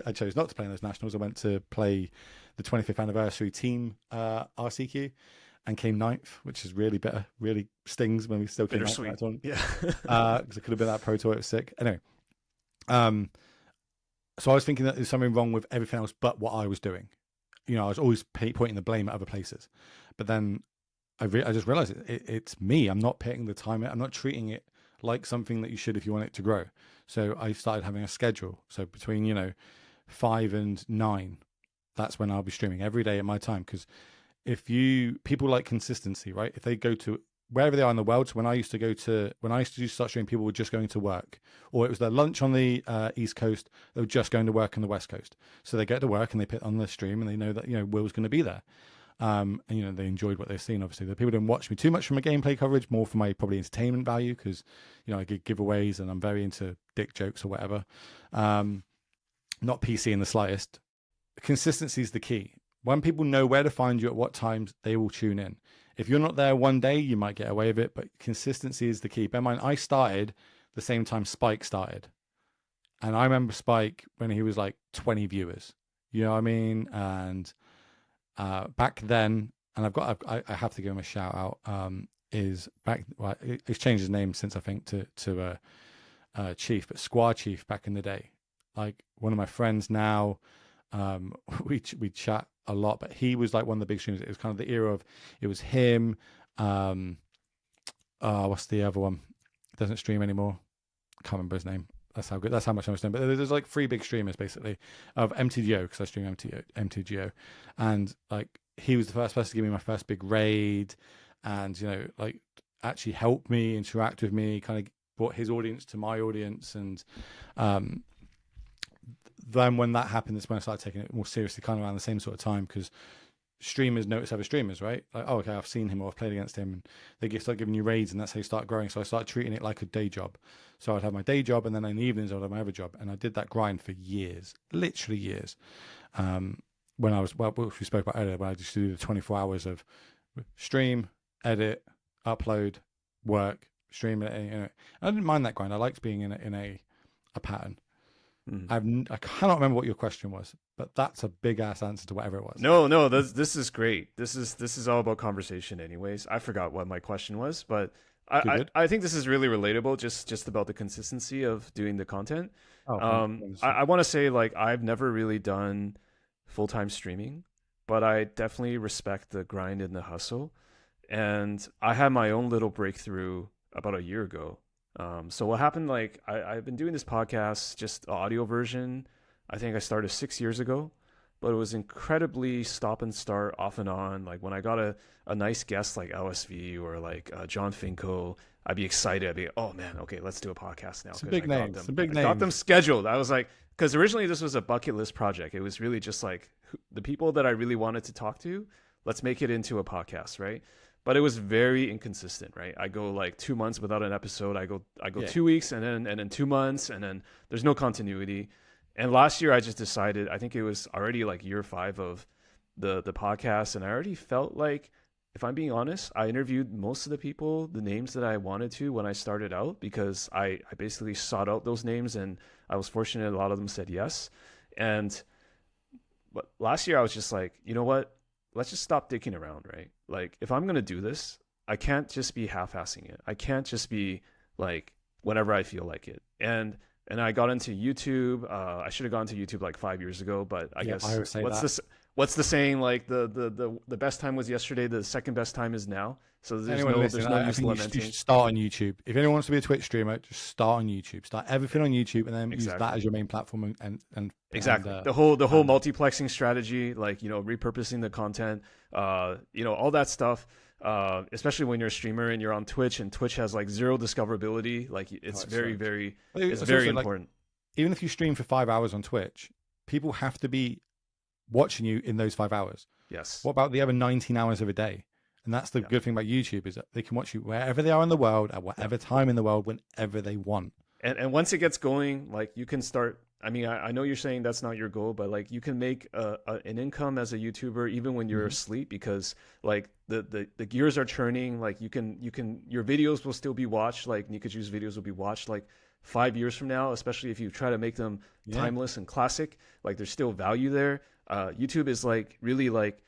I chose not to play in those nationals. I went to play the 25th anniversary team RCQ and came ninth, which is really bitter. Really stings when we still came ninth. Bittersweet. Yeah. Because it could have been that Pro Tour. It was sick. Anyway, so I was thinking that there's something wrong with everything else but what I was doing. I was always pointing the blame at other places. But then I just realized it's me. I'm not putting the time in. I'm not treating it like something that you should if you want it to grow. So I started having a schedule. So between, 5 and 9, that's when I'll be streaming every day at my time. Because people like consistency, right? If they go to wherever they are in the world. So when I used to start streaming, people were just going to work, or it was their lunch on the East Coast. They were just going to work on the West Coast. So they get to work and they put on the stream and they know that Will's going to be there. And they enjoyed what they've seen. Obviously, the people didn't watch me too much from a gameplay coverage, more for my probably entertainment value because I give giveaways and I'm very into dick jokes or whatever. Not PC in the slightest. Consistency is the key. When people know where to find you at what times, they will tune in. If you're not there one day, you might get away with it, but consistency is the key. Bear in mind, I started the same time Spike started. And I remember Spike when he was like 20 viewers. You know what I mean? And back then, and I have to give him a shout out, he's changed his name since I think to Chief, but Squad Chief back in the day. Like one of my friends now, we chat a lot, but he was like one of the big streamers. It was kind of the era of, it was him. What's the other one? Doesn't stream anymore. Can't remember his name. That's how much I understand. But there's like 3 big streamers basically of MTGO, because I stream MTGO, and like he was the first person to give me my first big raid. and like actually helped me interact with me, kind of brought his audience to my audience. And then when that happened, that's when I started taking it more seriously, kind of around the same sort of time, because streamers notice other streamers, right? Like, oh, okay, I've seen him or I've played against him, and they start giving you raids, and that's how you start growing. So I started treating it like a day job. So I'd have my day job, and then in the evenings I would have my other job, and I did that grind for years, literally years. When I was, well, which we spoke about earlier, when I just do the 24 hours of stream, edit, upload, work, stream it. I didn't mind that grind. I liked being in a pattern. I cannot remember what your question was, but that's a big ass answer to whatever it was. No, this is great. This is all about conversation, anyways. I forgot what my question was, but I think this is really relatable. Just about the consistency of doing the content. I want to say, like, I've never really done full-time streaming, but I definitely respect the grind and the hustle. And I had my own little breakthrough about a year ago. So what happened, like, I've been doing this podcast, just audio version. I think I started 6 years ago, but it was incredibly stop and start, off and on. Like, when I got a nice guest like LSV or like John Finko, I'd be excited. I'd be, oh man, okay, let's do a podcast now. Some big names. I got them scheduled. I was like, because originally this was a bucket list project. It was really just like the people that I really wanted to talk to, let's make it into a podcast, right? But it was very inconsistent, right? I go like 2 months without an episode. I go 2 weeks, and then 2 months, and then there's no continuity. And last year I just decided, I think it was already like year 5 of the podcast, and I already felt like, if I'm being honest, I interviewed most of the people, the names that I wanted to when I started out, because I basically sought out those names, and I was fortunate a lot of them said yes. But last year I was just like, you know what? Let's just stop dicking around, right? Like, if I'm going to do this, I can't just be half-assing it. I can't just be like whenever I feel like it. And I got into YouTube. I should have gone to YouTube like 5 years ago, but I guess what's the saying? Like the best time was yesterday. The second best time is now. So there's no use lamenting. You should start on YouTube. If anyone wants to be a Twitch streamer, just start on YouTube. Start everything on YouTube, and then use that as your main platform. And exactly the whole multiplexing strategy, like, repurposing the content, all that stuff. Especially when you're a streamer and you're on Twitch, and Twitch has like zero discoverability. Like, it's very important. Like, even if you stream for 5 hours on Twitch, people have to be watching you in those 5 hours. Yes. What about the other 19 hours of a day? And that's the good thing about YouTube, is that they can watch you wherever they are in the world, at whatever time in the world, whenever they want. And once it gets going, like, you can start. I mean, I know you're saying that's not your goal, but like, you can make an income as a YouTuber even when you're asleep, because like the gears are churning. Like, you can your videos will still be watched. Like, Nikaju's videos will be watched like 5 years from now, especially if you try to make them timeless and classic. Like, there's still value there. YouTube is like really like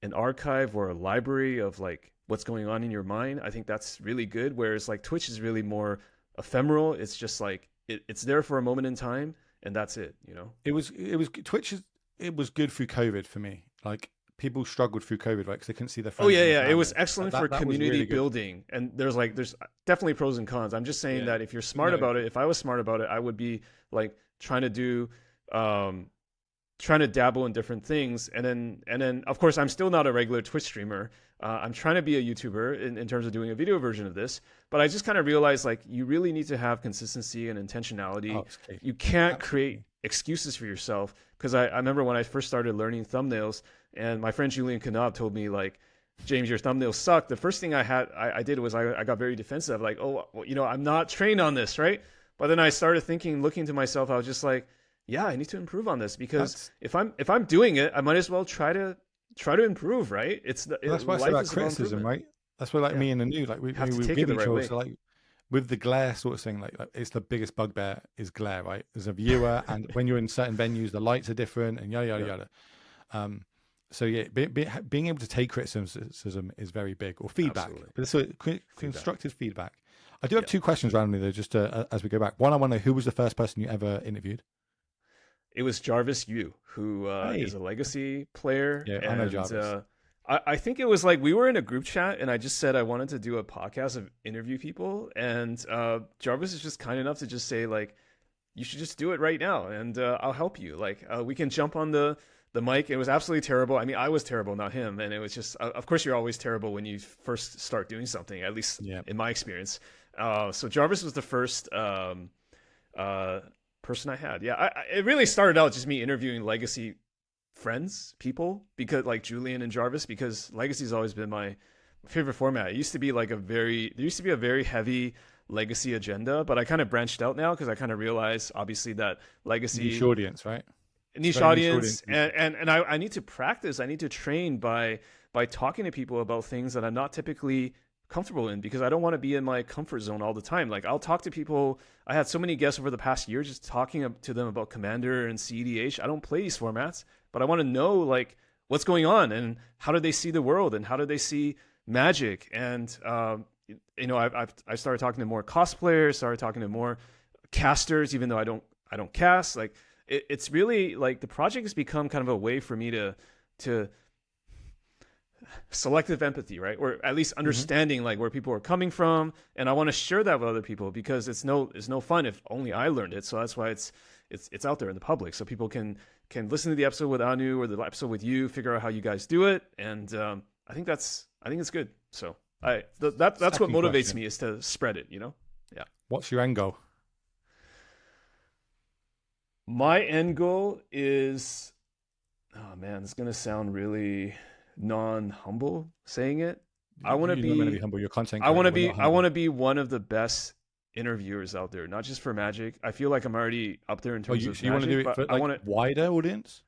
an archive or a library of like what's going on in your mind. I think that's really good. Whereas like Twitch is really more ephemeral. It's just like it's there for a moment in time, and that's it. It was Twitch. It was good through COVID for me. Like, people struggled through COVID, right? Because they couldn't see their friends. Oh yeah. It was excellent for community really building. And there's definitely pros and cons. I'm just saying that if you're smart about it, if I was smart about it, I would be like trying to dabble in different things. And then of course, I'm still not a regular Twitch streamer. I'm trying to be a YouTuber in terms of doing a video version of this, but I just kind of realized, like, you really need to have consistency and intentionality. You can't create excuses for yourself. Because I remember when I first started learning thumbnails, and my friend Julian Knob told me, like, James, your thumbnails suck. The first thing I did was I got very defensive. Like, oh, well, I'm not trained on this, right? But then I started looking to myself, I was just like, yeah, I need to improve on this, because if I'm doing it, I might as well try to improve, right? That's why I say about criticism, right? That's why, like, me and Anu, like, we give each other, so like with the glare sort of thing, like it's the biggest bugbear is glare, right? As a viewer, and when you're in certain venues, the lights are different, and yada yada yada. So yeah, being able to take criticism is very big, or feedback. Absolutely. But it's constructive feedback. I do have 2 questions randomly though, just as we go back. One, I want to know, who was the first person you ever interviewed? It was Jarvis Yu, who is a legacy player. Yeah, I know Jarvis. I think it was like we were in a group chat, and I just said I wanted to do a podcast of interview people, and Jarvis is just kind enough to just say, like, you should just do it right now, and I'll help you. Like we can jump on the mic. It was absolutely terrible. I mean, I was terrible, not him. And it was just, of course, you're always terrible when you first start doing something, at least Yeah. in my experience. So Jarvis was the first person I had. Yeah, it really started out just me interviewing legacy friends, people, because like Julian and Jarvis, because legacy's always been my favorite format. It used to be like there used to be a very heavy legacy agenda, but I kind of branched out now because I kind of realized, obviously, that legacy Niche audience, right? niche audience, and I need to practice. I need to train by talking to people about things that I'm not typically comfortable in, because I don't want to be in my comfort zone all the time. Like I'll talk to people. I had so many guests over the past year just talking to them about Commander and CEDH. I don't play these formats, but I want to know like what's going on and how do they see the world and how do they see Magic. And you know, I started talking to more cosplayers, started talking to more casters, even though I don't cast. Like it's really like the project has become kind of a way for me to selective empathy, right? Or at least understanding like where people are coming from, and I want to share that with other people, because it's no fun if only I learned it. So that's why it's out there in the public, so people can listen to the episode with Anu or the episode with you, figure out how you guys do it, and I think it's good. So that's what motivates me, is to spread it, you know? Yeah. What's your end goal? My end goal is, oh man, it's gonna sound really non-humble saying it. I want to be humble. Your content. I want to be one of the best interviewers out there, not just for Magic. I feel like I'm already up there in terms of Magic. You want to do it for like, I want a wider audience?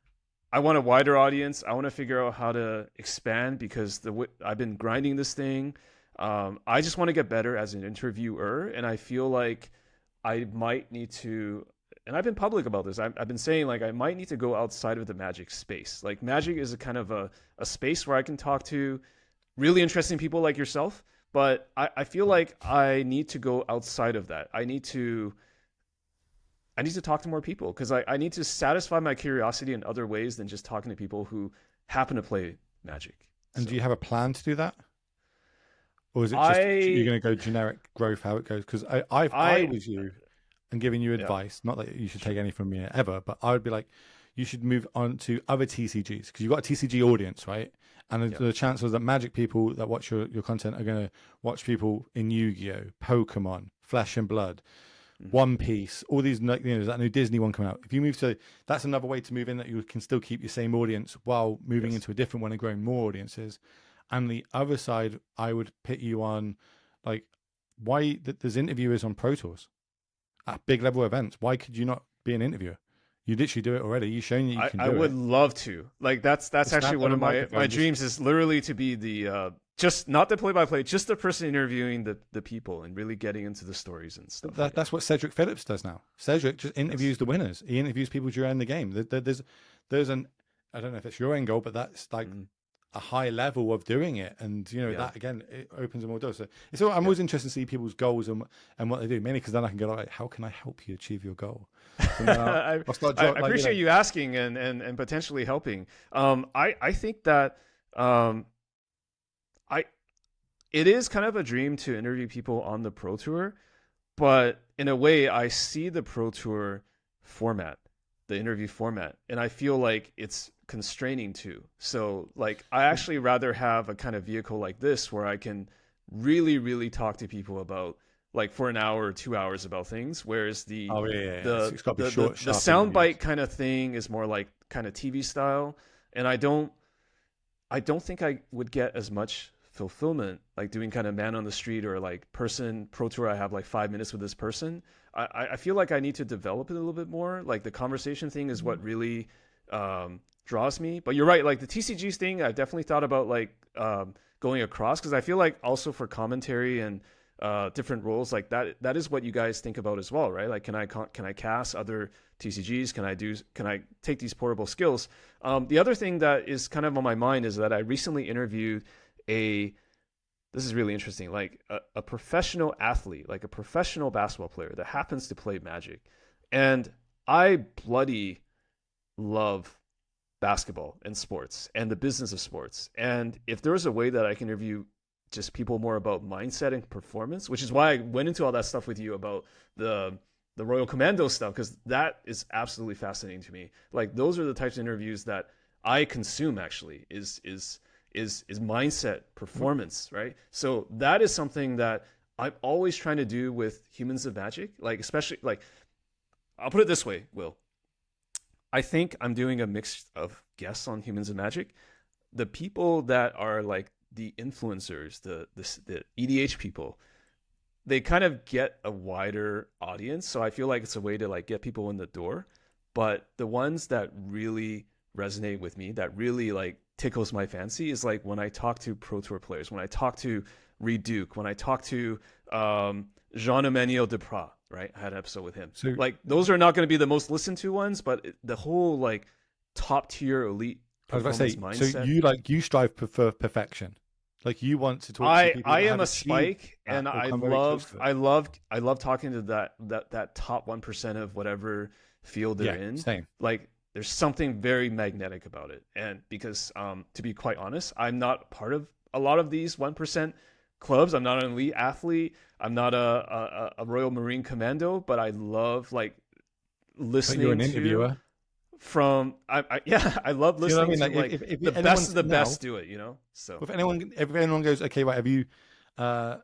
I want a wider audience. I want to figure out how to expand, because I've been grinding this thing. I just want to get better as an interviewer, and I feel like I might need to, and I've been public about this. I've been saying like I might need to go outside of the Magic space. Like Magic is a kind of a space where I can talk to really interesting people like yourself, but I feel like I need to go outside of that. I need to talk to more people, because I need to satisfy my curiosity in other ways than just talking to people who happen to play Magic. And do you have a plan to do that? Or is it just you're going to go generic growth, how it goes? Because I was you and giving you advice, not that you should take any from me ever, but I would be like, you should move on to other TCGs, because you've got a TCG audience, right? And the chances that Magic people that watch your content are going to watch people in Yu-Gi-Oh, Pokemon, Flesh and Blood, One Piece, all these, you know, there's that new Disney one coming out. If you move to, that's another way to move in, that you can still keep your same audience while moving into a different one and growing more audiences. And the other side, I would pit you on, like, why there's interviewers on Pro Tours at big level events. Why could you not be an interviewer? You literally do it already. You've shown you can do it. I would love to. Like that's actually one of my dreams, is literally to be the just not the play-by-play, just the person interviewing the people and really getting into the stories and stuff. That's what Cedric Phillips does now. Cedric just interviews the winners. He interviews people during the game. There's an, I don't know if it's your end goal, but that's like a high level of doing it, and you know that again, it opens more doors. So I'm always interested to see people's goals and what they do, mainly because then I can go like, how can I help you achieve your goal? So I appreciate you asking and potentially helping. I think that it is kind of a dream to interview people on the Pro Tour, but in a way, I see the Pro Tour format, the interview format, and I feel like it's constraining too. So like I actually rather have a kind of vehicle like this where I can really, really talk to people about, like, for an hour or 2 hours about things, whereas the soundbite kind of thing is more like kind of TV style, and I don't think I would get as much fulfillment like doing kind of man on the street or like person Pro Tour. I have like 5 minutes with this person. I feel like I need to develop it a little bit more. Like the conversation thing is what really draws me. But you're right, like the TCGs thing, I've definitely thought about like going across, because I feel like also for commentary and different roles like that is what you guys think about as well, right? Like can I cast other TCGs? Can I take these portable skills? The other thing that is kind of on my mind is that I recently interviewed this is really interesting, like a professional athlete, like a professional basketball player that happens to play Magic. And I bloody love basketball and sports and the business of sports. And if there was a way that I can interview just people more about mindset and performance, which is why I went into all that stuff with you about the the Royal Commando stuff, because that is absolutely fascinating to me. Like those are the types of interviews that I consume. Actually, is mindset, performance, right? So that is something that I'm always trying to do with Humans of Magic. Like especially like I'll put it this way, Will. I think I'm doing a mix of guests on Humans of Magic. The people that are like the influencers, the EDH people, they kind of get a wider audience. So I feel like it's a way to like get people in the door. But the ones that really resonate with me, that really like tickles my fancy, is like when I talk to Pro Tour players, when I talk to Reed Duke, when I talk to Jean-Emmanuel Deprat, right? I had an episode with him. So Like those are not going to be the most listened to ones, but the whole like top tier elite I was about to say, performance mindset. so you strive for perfection. Like you want to talk to people I that am have a achieved spike, that and or come very close to it. I love talking to that top 1% of whatever field they're Yeah, in. same. Like there's something very magnetic about it, and because to be quite honest, I'm not part of a lot of these 1% clubs. I'm not an elite athlete. I'm not a Royal Marine Commando, but I love like But you're listening an to interviewer. from yeah, I love Do you know what I listening mean? to Like like if the best of anyone's the now, best do it, you know. So if anyone goes, okay, right, have you uh,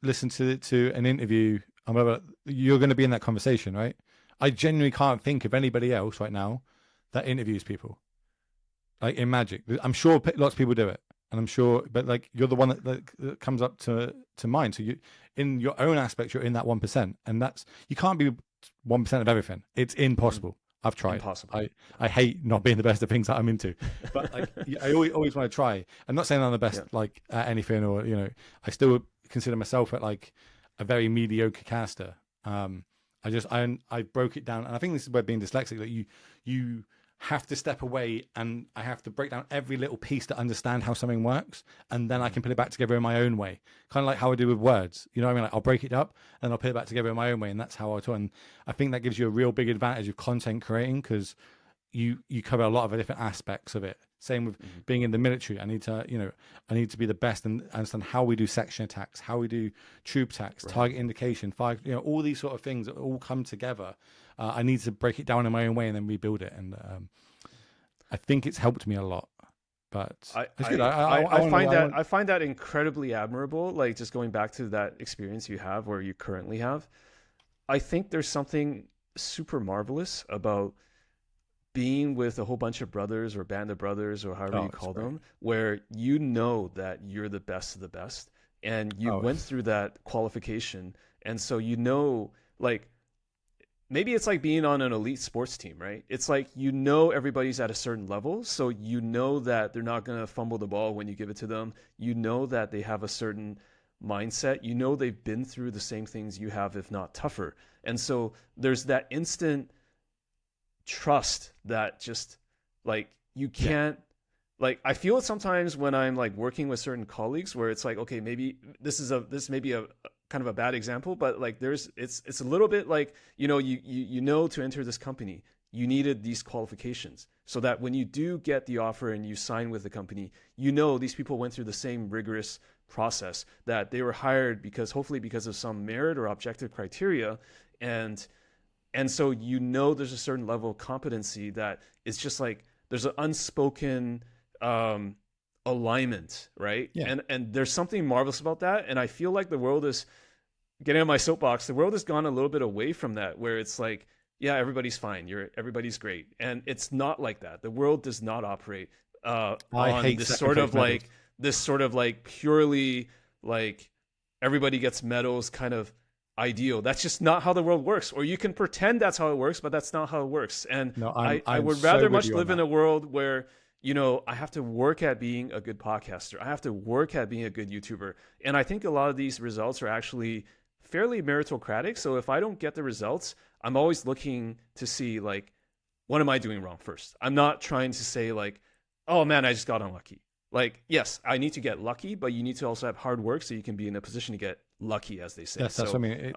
listened to an interview? You're going to be in that conversation, right? I genuinely can't think of anybody else right now that interviews people like in Magic. I'm sure lots of people do it, and I'm sure, but like you're the one that comes up to mind. So you, in your own aspect, you're in that 1%, and that's you can't be 1% of everything. It's impossible. I've tried. impossible. I hate not being the best at things that I'm into, but like I always want to try. I'm not saying I'm the best like at anything, or I still consider myself at like a very mediocre caster. I broke it down, and I think this is where being dyslexic that you have to step away, and I have to break down every little piece to understand how something works, and then I can put it back together in my own way, kind of like how I do with words. You know what I mean? Like I'll break it up and I'll put it back together in my own way, and that's how I talk. And I think that gives you a real big advantage of content creating because you cover a lot of the different aspects of it. Same with being in the military. I need to be the best and understand how we do section attacks, how we do troop attacks, target indication, fire, all these sort of things that all come together. I need to break it down in my own way and then rebuild it. And I think it's helped me a lot. But it's good. I find that incredibly admirable. Like just going back to that experience you have or you currently have, I think there's something super marvelous about being with a whole bunch of brothers or band of brothers or however you call them, where you know that you're the best of the best and you went through that qualification. And so, like, maybe it's like being on an elite sports team, right? It's like, everybody's at a certain level. So you know that they're not going to fumble the ball when you give it to them. You know that they have a certain mindset. You know they've been through the same things you have, if not tougher. And so there's that instant trust that just like you can't like I feel it sometimes when I'm like working with certain colleagues where it's like, okay, maybe this may be a kind of a bad example, but like it's a little bit like you know to enter this company you needed these qualifications so that when you do get the offer and you sign with the company, these people went through the same rigorous process, that they were hired hopefully because of some merit or objective criteria, and so there's a certain level of competency that it's just like there's an unspoken alignment, right? Yeah. And there's something marvelous about that. And I feel like the world is getting on my soapbox. The world has gone a little bit away from that, where it's like, yeah, everybody's fine. Everybody's great. And it's not like that. The world does not operate on this sort of like purely like everybody gets medals kind of ideal. That's just not how the world works. Or you can pretend that's how it works, but that's not how it works. And no, I would rather much live in a world where I have to work at being a good podcaster. I have to work at being a good YouTuber. And I think a lot of these results are actually fairly meritocratic. So if I don't get the results, I'm always looking to see like, what am I doing wrong first? I'm not trying to say like, oh man, I just got unlucky. Like, yes, I need to get lucky, but you need to also have hard work so you can be in a position to get lucky, as they say. Yes, that's what I mean.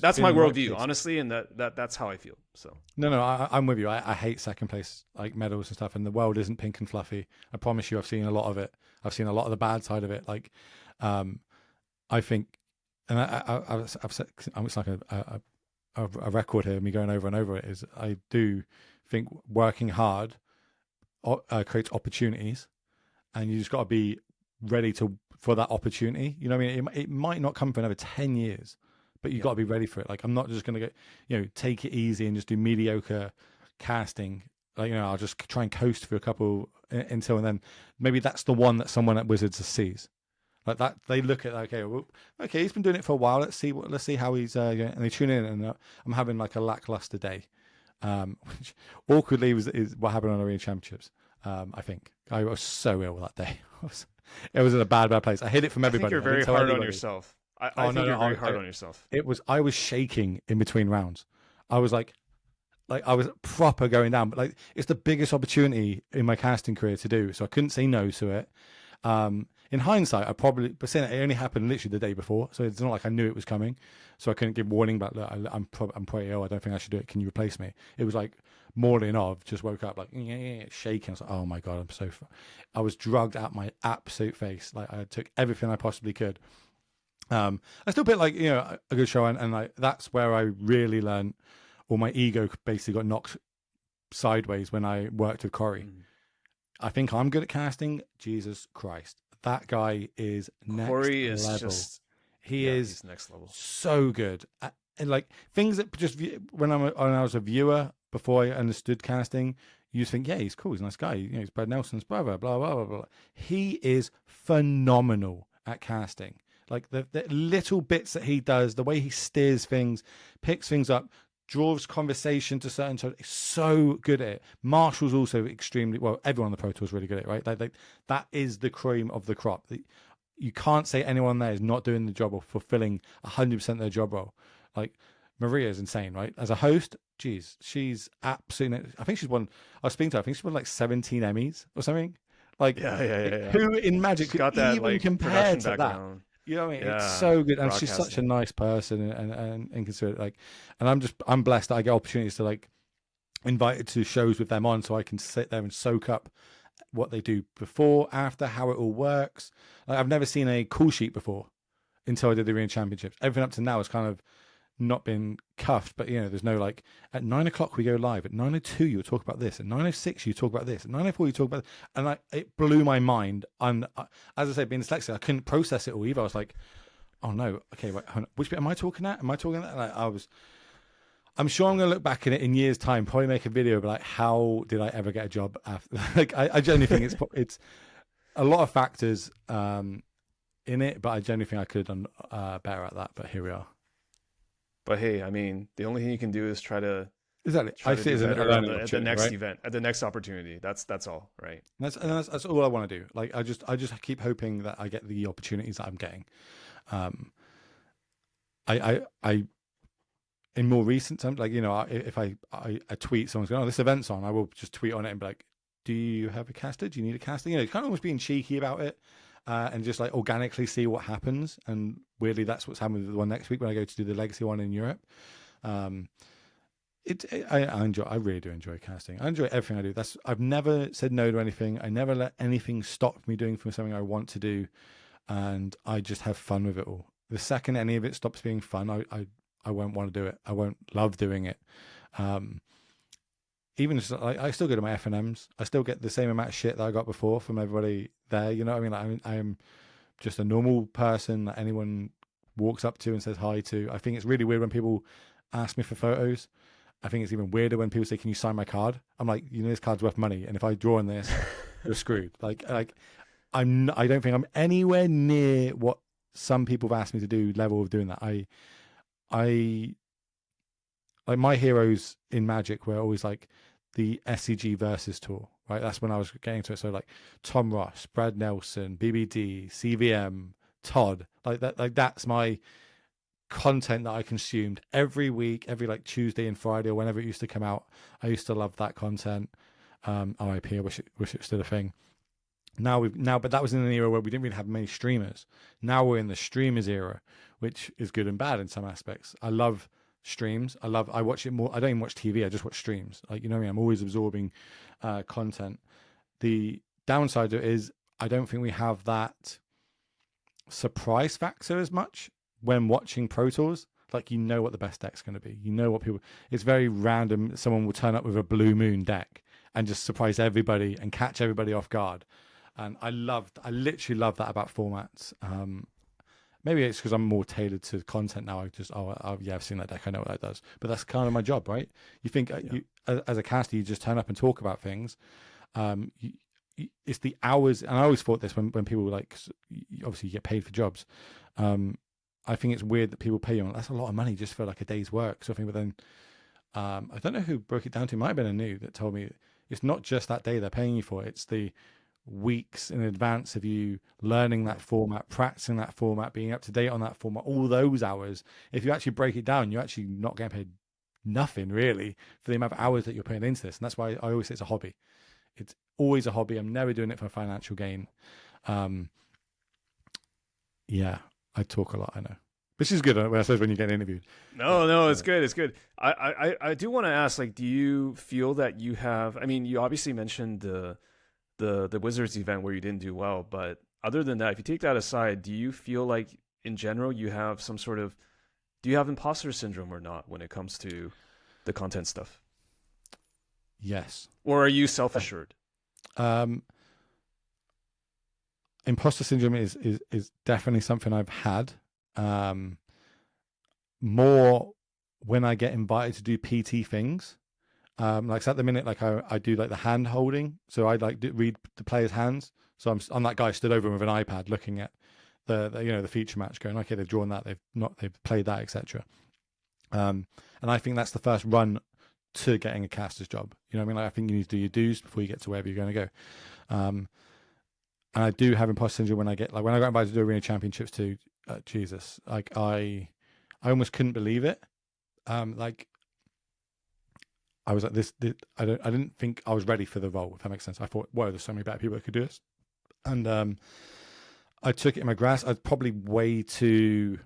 That's my worldview, honestly, and that's how I feel. So no, I'm with you. I hate second place like medals and stuff, and the world isn't pink and fluffy. I promise you, I've seen a lot of it. I've seen a lot of the bad side of it. Like, I think, and I've said, I'm just like a record here, me going over and over it, is I do think working hard creates opportunities, and you just got to be ready for that opportunity. You know what I mean? It might not come for another 10 years, but you got to be ready for it. Like, I'm not just going to go, take it easy and just do mediocre casting. Like, I'll just try and coast for a couple until, and then maybe that's the one that someone at Wizards sees. Like that, they look at, okay, well, okay, he's been doing it for a while. Let's see how he's, and they tune in, and I'm having like a lackluster day, which awkwardly is what happened on Arena Championships. I think I was so ill that day. It was in a bad place. I hid it from I think everybody. you're very hard on yourself. I think you're very hard on yourself. I was shaking in between rounds. I was like I was proper going down, but like, it's the biggest opportunity in my casting career to do. So I couldn't say no to it. In hindsight, but saying it only happened literally the day before, so it's not like I knew it was coming. So I couldn't give warning. But look, I'm probably ill. I don't think I should do it. Can you replace me? It was like morning of, just woke up like shaking. I was like, oh my god, I was drugged out my absolute face. Like, I took everything I possibly could. I still put like a good show, and like that's where I really learned, or my ego basically got knocked sideways when I worked with Corey. I think I'm good at casting. Jesus Christ, that guy is next Corey is level. he's next level. So good. And like, things that just when I was a viewer before I understood casting, you just think, yeah, he's cool, he's a nice guy. He's Brad Nelson's brother. Blah blah blah blah. He is phenomenal at casting. Like the little bits that he does, the way he steers things, picks things up, draws conversation to certain topics. He's so good at it. Marshall's also extremely well. Everyone on the Pro Tour is really good at it, right? That is the cream of the crop. You can't say anyone there is not doing the job or fulfilling 100% of their job role. Like, Maria is insane, right? As a host, geez, she's absolutely. I think she's won. I was speaking to her. I think she won like 17 Emmys or something. Like, yeah. Who in Magic She's got could that even like compare to background. that? You know what I mean? Yeah, it's so good, and she's such a nice person, and considerate. Like, and I'm blessed that I get opportunities to like invited to shows with them on, so I can sit there and soak up what they do before, after, how it all works. Like, I've never seen a call sheet before until I did the Arena Championships. Everything up to now has kind of not been cuffed, but there's no like, at 9:00 we go live, at 9:02 you talk about this, at 9:06 you talk about this, at 9:04 you talk about this. And it blew my mind. And as I said, being dyslexic, I couldn't process it all either. I was like, oh no, okay, wait, which bit am I talking at? And I'm sure I'm going to look back in it in years' time, probably make a video, but like, how did I ever get a job after? Like, I genuinely think it's a lot of factors in it, but I genuinely think I could have done better at that. But here we are. But hey, I mean, the only thing you can do is try to I see it as at the next event, at the next opportunity. That's all, right? That's all I want to do. Like, I just keep hoping that I get the opportunities that I'm getting. I in more recent times, like, if I tweet, someone's going, oh, this event's on, I will just tweet on it and be like, do you have a caster? Do you need a caster? Kind of almost being cheeky about it, and just like organically see what happens. And weirdly, that's what's happening with the one next week when I go to do the Legacy one in Europe. I really do enjoy casting. I enjoy everything I do. I've never said no to anything. I never let anything stop me doing something I want to do, and I just have fun with it all. The second any of it stops being fun, I won't want to do it. I won't love doing it. Even just, I still go to my FNMs. I still get the same amount of shit that I got before from everybody there. You know what I mean? Like, I am just a normal person that anyone walks up to and says hi to. I think it's really weird when people ask me for photos. I think it's even weirder when people say, can you sign my card? I'm like, this card's worth money, and if I draw on this, you're screwed. Like I don't think I'm anywhere near what some people have asked me to do level of doing that. I like, my heroes in Magic were always like the SCG versus tour, right? That's when I was getting to it. So like Tom Ross, Brad Nelson, BBD, CVM, Todd, like that. Like, that's my content that I consumed every week, every like Tuesday and Friday, or whenever it used to come out. I used to love that content. RIP. I wish it was still a thing. But that was in an era where we didn't really have many streamers. Now we're in the streamers era, which is good and bad in some aspects. I love streams. I watch it more. I don't even watch TV. I just watch streams. Like, what I mean? I'm always absorbing content. The downside of it is I don't think we have that surprise factor as much when watching Pro Tours. like you know what the best deck's going to be. You know what people. It's very random. Someone will turn up with a blue moon deck and just surprise everybody and catch everybody off guard. And I literally love that about formats. Maybe it's because I'm more tailored to content now. I just, yeah, I've seen that deck. I know what that does. But that's kind of my job, right? You think as a caster, you just turn up and talk about things. It's the hours, and I always thought this when people were like, obviously you get paid for jobs. I think it's weird that people pay you. That's a lot of money just for like a day's work. So I think, but then I don't know who broke it down to. It might have been a new that told me it's not just that day they're paying you for. It's the weeks in advance of you learning that format, practicing that format, being up to date on that format, all those hours. If you actually break it down, you're actually not getting paid nothing really for the amount of hours that you're putting into this. And that's why I always say it's a hobby. It's always a hobby. I'm never doing it for financial gain. Yeah, I talk a lot, I know. This is good, I suppose, when you get interviewed. No, it's good. It's good. I do want to ask, like, do you feel that you have, I mean, you obviously mentioned the Wizards event where you didn't do well, but other than that, if you take that aside, do you feel like in general you have some sort of, do you have imposter syndrome or not when it comes to the content stuff? Yes. Or are you self-assured? Imposter syndrome is definitely something I've had. More when I get invited to do PT things. Like so at the minute, like I do like the hand holding. So I like read the players' hands. So I'm that guy stood over with an iPad looking at the the feature match, going, okay, they've drawn that, they've played that, etc. And I think that's the first run to getting a caster's job. You know what I mean? Like I think you need to do your dues before you get to wherever you're going to go. And I do have imposter syndrome when I got invited to do arena championships too. Jesus, like I almost couldn't believe it. Like I was like this. I didn't think I was ready for the role. If that makes sense. I thought, whoa, there's so many better people that could do this. And I took it in my grasp. I was probably way too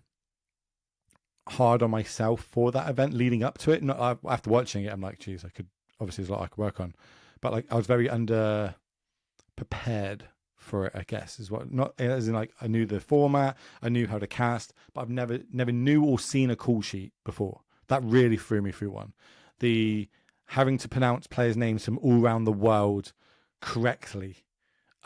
hard on myself for that event leading up to it. Not after watching it, I'm like, geez, obviously there's a lot I could work on, but like I was very under prepared for it, I guess, is what, not as in like I knew the format, I knew how to cast, but I've never knew or seen a call sheet before. That really threw me through one. The having to pronounce players' names from all around the world correctly.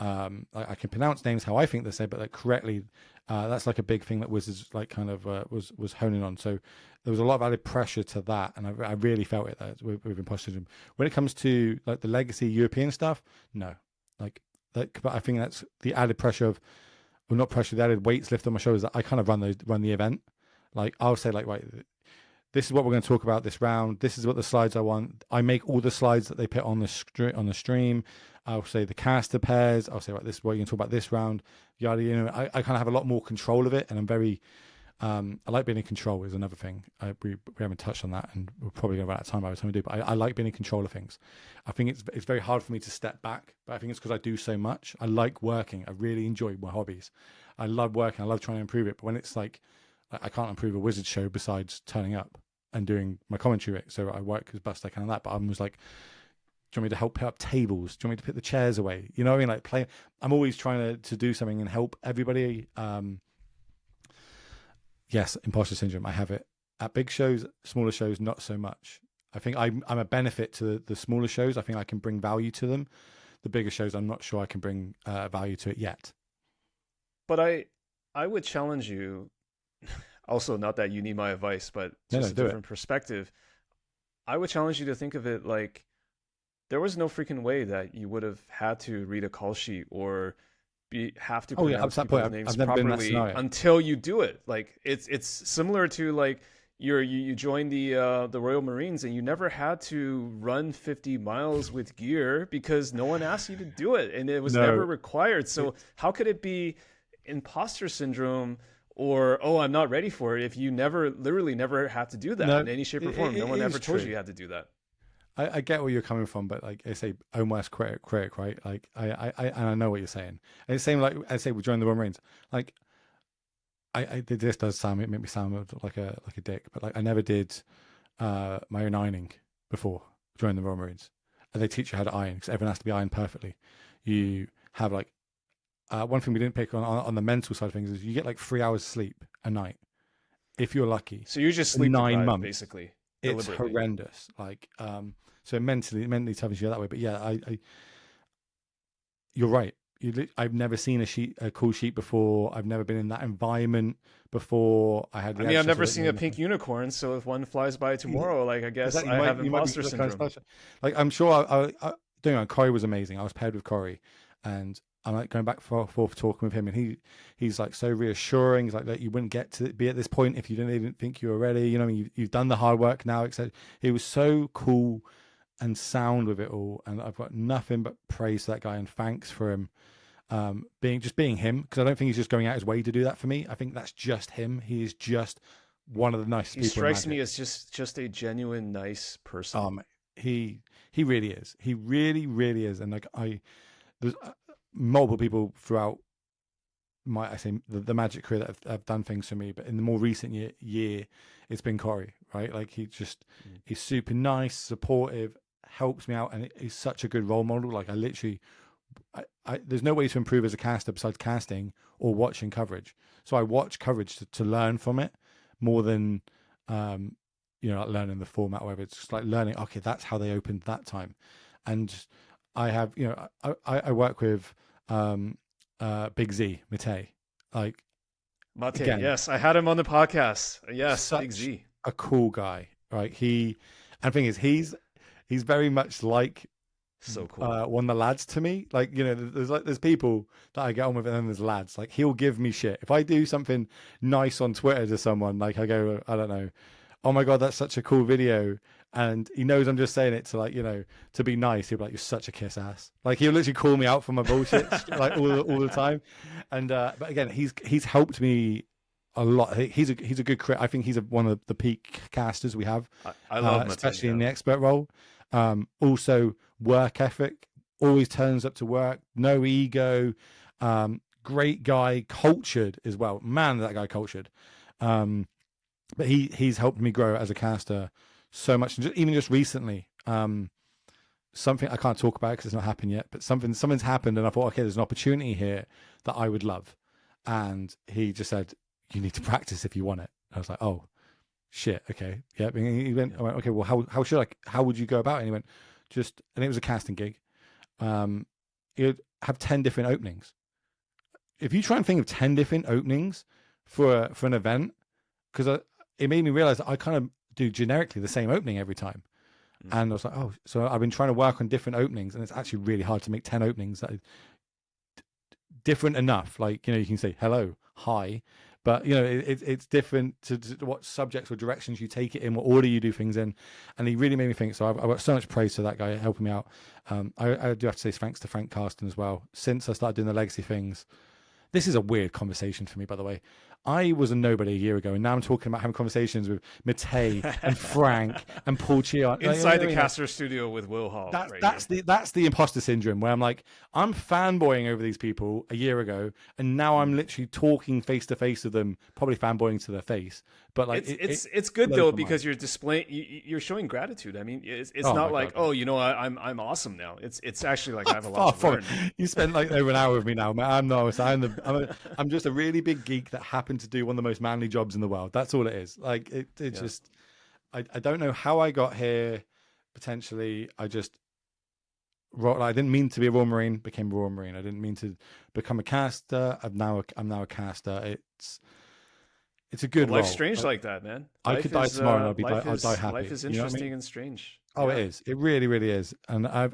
I can pronounce names how I think they're said, but like correctly, that's like a big thing that Wizards like kind of was honing on. So there was a lot of added pressure to that, and I really felt it with imposter syndrome. When it comes to like the legacy European stuff, no, like. But I think that's the added pressure of, well, not pressure, the added weights lift on my shoulders that I kind of run the event. Like I'll say like, right, this is what we're going to talk about this round. This is what the slides I want. I make all the slides that they put on the stream. I'll say the caster pairs. I'll say, right, this is what you're going to talk about this round. Yada, I kind of have a lot more control of it, and I'm very. I like being in control is another thing. We haven't touched on that, and we're probably going to run out of time by the time we do. But I like being in control of things. I think it's very hard for me to step back, but I think it's because I do so much. I like working. I really enjoy my hobbies. I love working. I love trying to improve it. But when it's like I can't improve a Wizard show besides turning up and doing my commentary, so I work as best I can on that. But I was like, do you want me to help put up tables? Do you want me to put the chairs away? You know what I mean? Like play. I'm always trying to do something and help everybody. Yes, imposter syndrome. I have it at big shows, smaller shows, not so much. I think I'm a benefit to the smaller shows. I think I can bring value to them. The bigger shows, I'm not sure I can bring value to it yet. But I would challenge you. Also, not that you need my advice, but just a different perspective. I would challenge you to think of it like there was no freaking way that you would have had to read a call sheet or have to pronounce people's names properly until you do it. Like it's similar to like you join the Royal Marines and you never had to run 50 miles with gear because no one asked you to do it and it was never required. So how could it be imposter syndrome or I'm not ready for it if you literally never had to do that in any shape or form? No one ever told you you had to do that. I get where you're coming from, but like I say, almost critic, right? Like I know what you're saying. And it's same like I say we joined the Royal Marines. Like this does make me sound like a dick, but like I never did my own ironing before joining the Royal Marines. And they teach you how to iron because everyone has to be ironed perfectly. You have like one thing we didn't pick on the mental side of things is you get like 3 hours sleep a night. if you're lucky. So you just For sleep 9 deprived, months. basically, It's deliberately. horrendous. Like, so mentally tough as you that way. But yeah, you're right. I've never seen a cool sheep before. I've never been in that environment before. I had I the mean, I've extras never of it. seen a pink unicorn, so if one flies by tomorrow, like I guess Exactly. I have You might be imposter the kind of syndrome. special. Like, I'm sure don't know, Corey was amazing. I was paired with Corey, and I'm like going back and forth talking with him, and he's like so reassuring. He's like you wouldn't get to be at this point if you didn't even think you were ready. You know, you've done the hard work now, etc. He was so cool and sound with it all, and I've got nothing but praise to that guy and thanks for him being him, because I don't think he's just going out his way to do that for me. I think that's just him. He is just one of the nicest He people in strikes Magic. me as just a genuine nice person. He really is. He really is. And like there's multiple people throughout the Magic career that have done things for me, but in the more recent year, it's been Corey, right? Like he's super nice, supportive, helps me out, and he's such a good role model. Like I literally, there's no way to improve as a caster besides casting or watching coverage. So I watch coverage to learn from it more than like learning the format or whatever. It's just like learning, okay, that's how they opened that time. And I have, I work with Big Z, Mate. Like, Mate, again, yes, I had him on the podcast. Yes, Big such Z. a cool guy, right? And the thing is, he's very much like So cool. one of the lads to me. Like, there's people that I get on with, and then there's lads. Like, he'll give me shit if I do something nice on Twitter to someone. Like, I go, I don't know, oh my god, that's such a cool video, and he knows I'm just saying it to to be nice. He'll be like, you're such a kiss ass. Like, he'll literally call me out for my bullshit like all the time. And but again, he's helped me a lot. He's a good I think he's one of the peak casters we have. I love Mate, especially in the expert role. Also work ethic, always turns up to work, no ego, great guy, cultured as well. Man, that guy cultured. But he's helped me grow as a caster so much. Even just recently, something I can't talk about because it's not happened yet, but something's happened, and I thought, okay, there's an opportunity here that I would love. And he just said, you need to practice if you want it. I was like, oh shit, okay, yeah. And he went, I went, okay, well, how would you go about it? And he went, and it was a casting gig. You'd have 10 different openings. If you try and think of 10 different openings for an event, because it made me realize that I kind of do generically the same opening every time. And I was like, oh, so I've been trying to work on different openings, and it's actually really hard to make 10 openings that are different enough. Like, you can say hello, hi, but it's different to what subjects or directions you take it in, what order you do things in. And he really made me think. So I've got so much praise to that guy helping me out. I do have to say thanks to Frank Carston as well. Since I started doing the legacy things, this is a weird conversation for me, by the way. I was a nobody a year ago, and now I'm talking about having conversations with Matei and Frank and Paul Chion. Inside the caster studio with Will Hall. That's the imposter syndrome, where I'm like, I'm fanboying over these people a year ago, and now I'm literally talking face to face with them, probably fanboying to their face. But like, it's good though, because you're displaying, you're showing gratitude. I mean, it's not like, God, I'm awesome now. It's actually like I have a lot to learn. You spent like over an hour with me now, man. I'm just a really big geek that happened to do one of the most manly jobs in the world. That's all it is. Like just, I don't know how I got here. Potentially, I didn't mean to be a Royal Marine, became a Royal Marine. I didn't mean to become a caster. I'm now a caster. It's a good Life's role. strange like that, man. I could die tomorrow and I'll die happy. Life is interesting and strange. Oh, yeah. It is. It really, really is. And I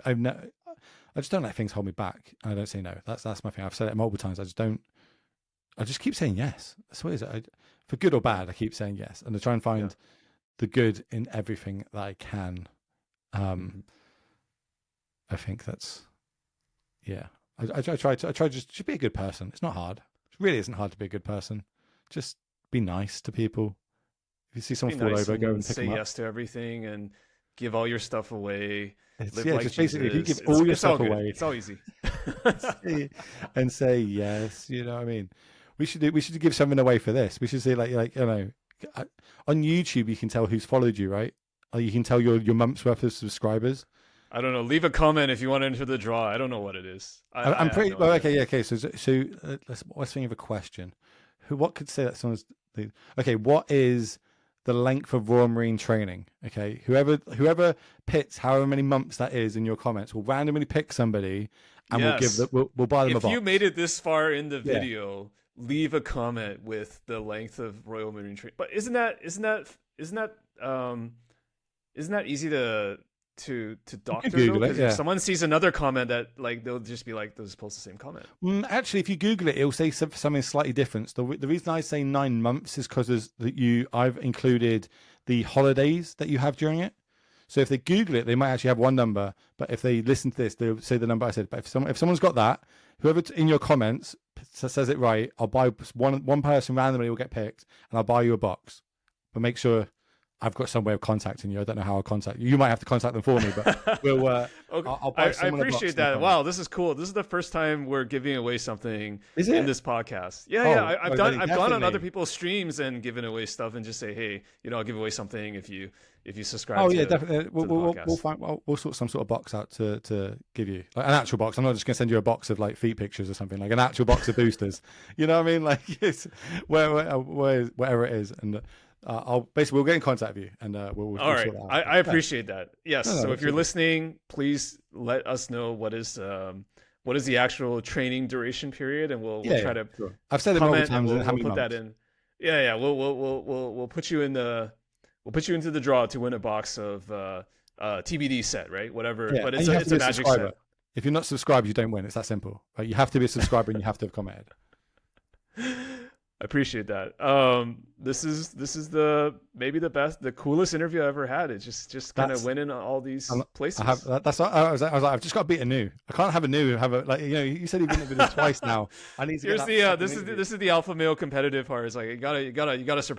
just don't let things hold me back. I don't say no. That's my thing. I've said it multiple times. I just keep saying yes. That's what it is. For good or bad, I keep saying yes. And I try and find the good in everything that I can. I think that's, I try just be a good person. It's not hard. It really isn't hard to be a good person. Just be nice to people. If you see someone fall over, go and pick them up. Say yes to everything and give all your stuff away. Live like just basically, if you give all your stuff away, it's all easy. And say yes. You know what I mean? We should give something away for this. We should say like on YouTube you can tell who's followed you, right? Or you can tell your month's worth of subscribers. I don't know. Leave a comment if you want to enter the draw. I don't know what it is. I'm pretty well. Okay, yeah, okay. So let's think of a question. What could say that someone's Okay, what is the length of Royal Marine training? Okay, whoever pits however many months that is in your comments will randomly pick somebody, and Yes. we'll buy them a If box. you made it this far in the Yeah. video, leave a comment with the length of Royal Marine training. But isn't that easy to doctor though? Google it, Because if yeah. someone sees another comment that like they'll just be like, "Those post the same comment." Actually, if you Google it, it'll say something slightly different. The reason I say 9 months is because I've included the holidays that you have during it. So if they Google it, they might actually have one number, but if they listen to this, they'll say the number I said. But if someone's got that, whoever in your comments says it right, I'll buy one person randomly will get picked, and I'll buy you a box. But make sure I've got some way of contacting you. I don't know how I'll contact you. You might have to contact them for me, but we'll. Okay. I'll buy I someone a box appreciate in the that. comments. Wow, this is cool. This is the first time we're giving away something Is it? in this podcast. Yeah, Oh, yeah. I've gone on definitely. other people's streams and given away stuff and just say, hey, I'll give away something if you subscribe. Oh to, yeah, definitely. to the We'll podcast. find we'll sort some sort of box out to give you, like an actual box. I'm not just gonna send you a box of like feet pictures or something, like an actual box of boosters. You know what I mean? Like it's wherever it is, and we'll get in contact with you, and we'll All right, sort that out. I appreciate that. Yes. No, So if you're absolutely. listening, please let us know what is the actual training duration period, and we'll try to sure. I've said it multiple comment and times. we'll, And how we'll many put that months? in. Yeah, we'll put you in the into the draw to win a box of TBD set, right? Whatever, Yeah, but and it's you have it's to a be a magic subscriber. set. If you're not subscribed, you don't win. It's that simple. Right? You have to be a subscriber and you have to have commented. I appreciate that. This is maybe the coolest interview I ever had. It's just kind of winning all these places. That's what I was like. I've just got to beat a new. I can't have a new. You said you've been twice now. I need to. Here's get that this is the alpha male competitive part. It's like you gotta surpass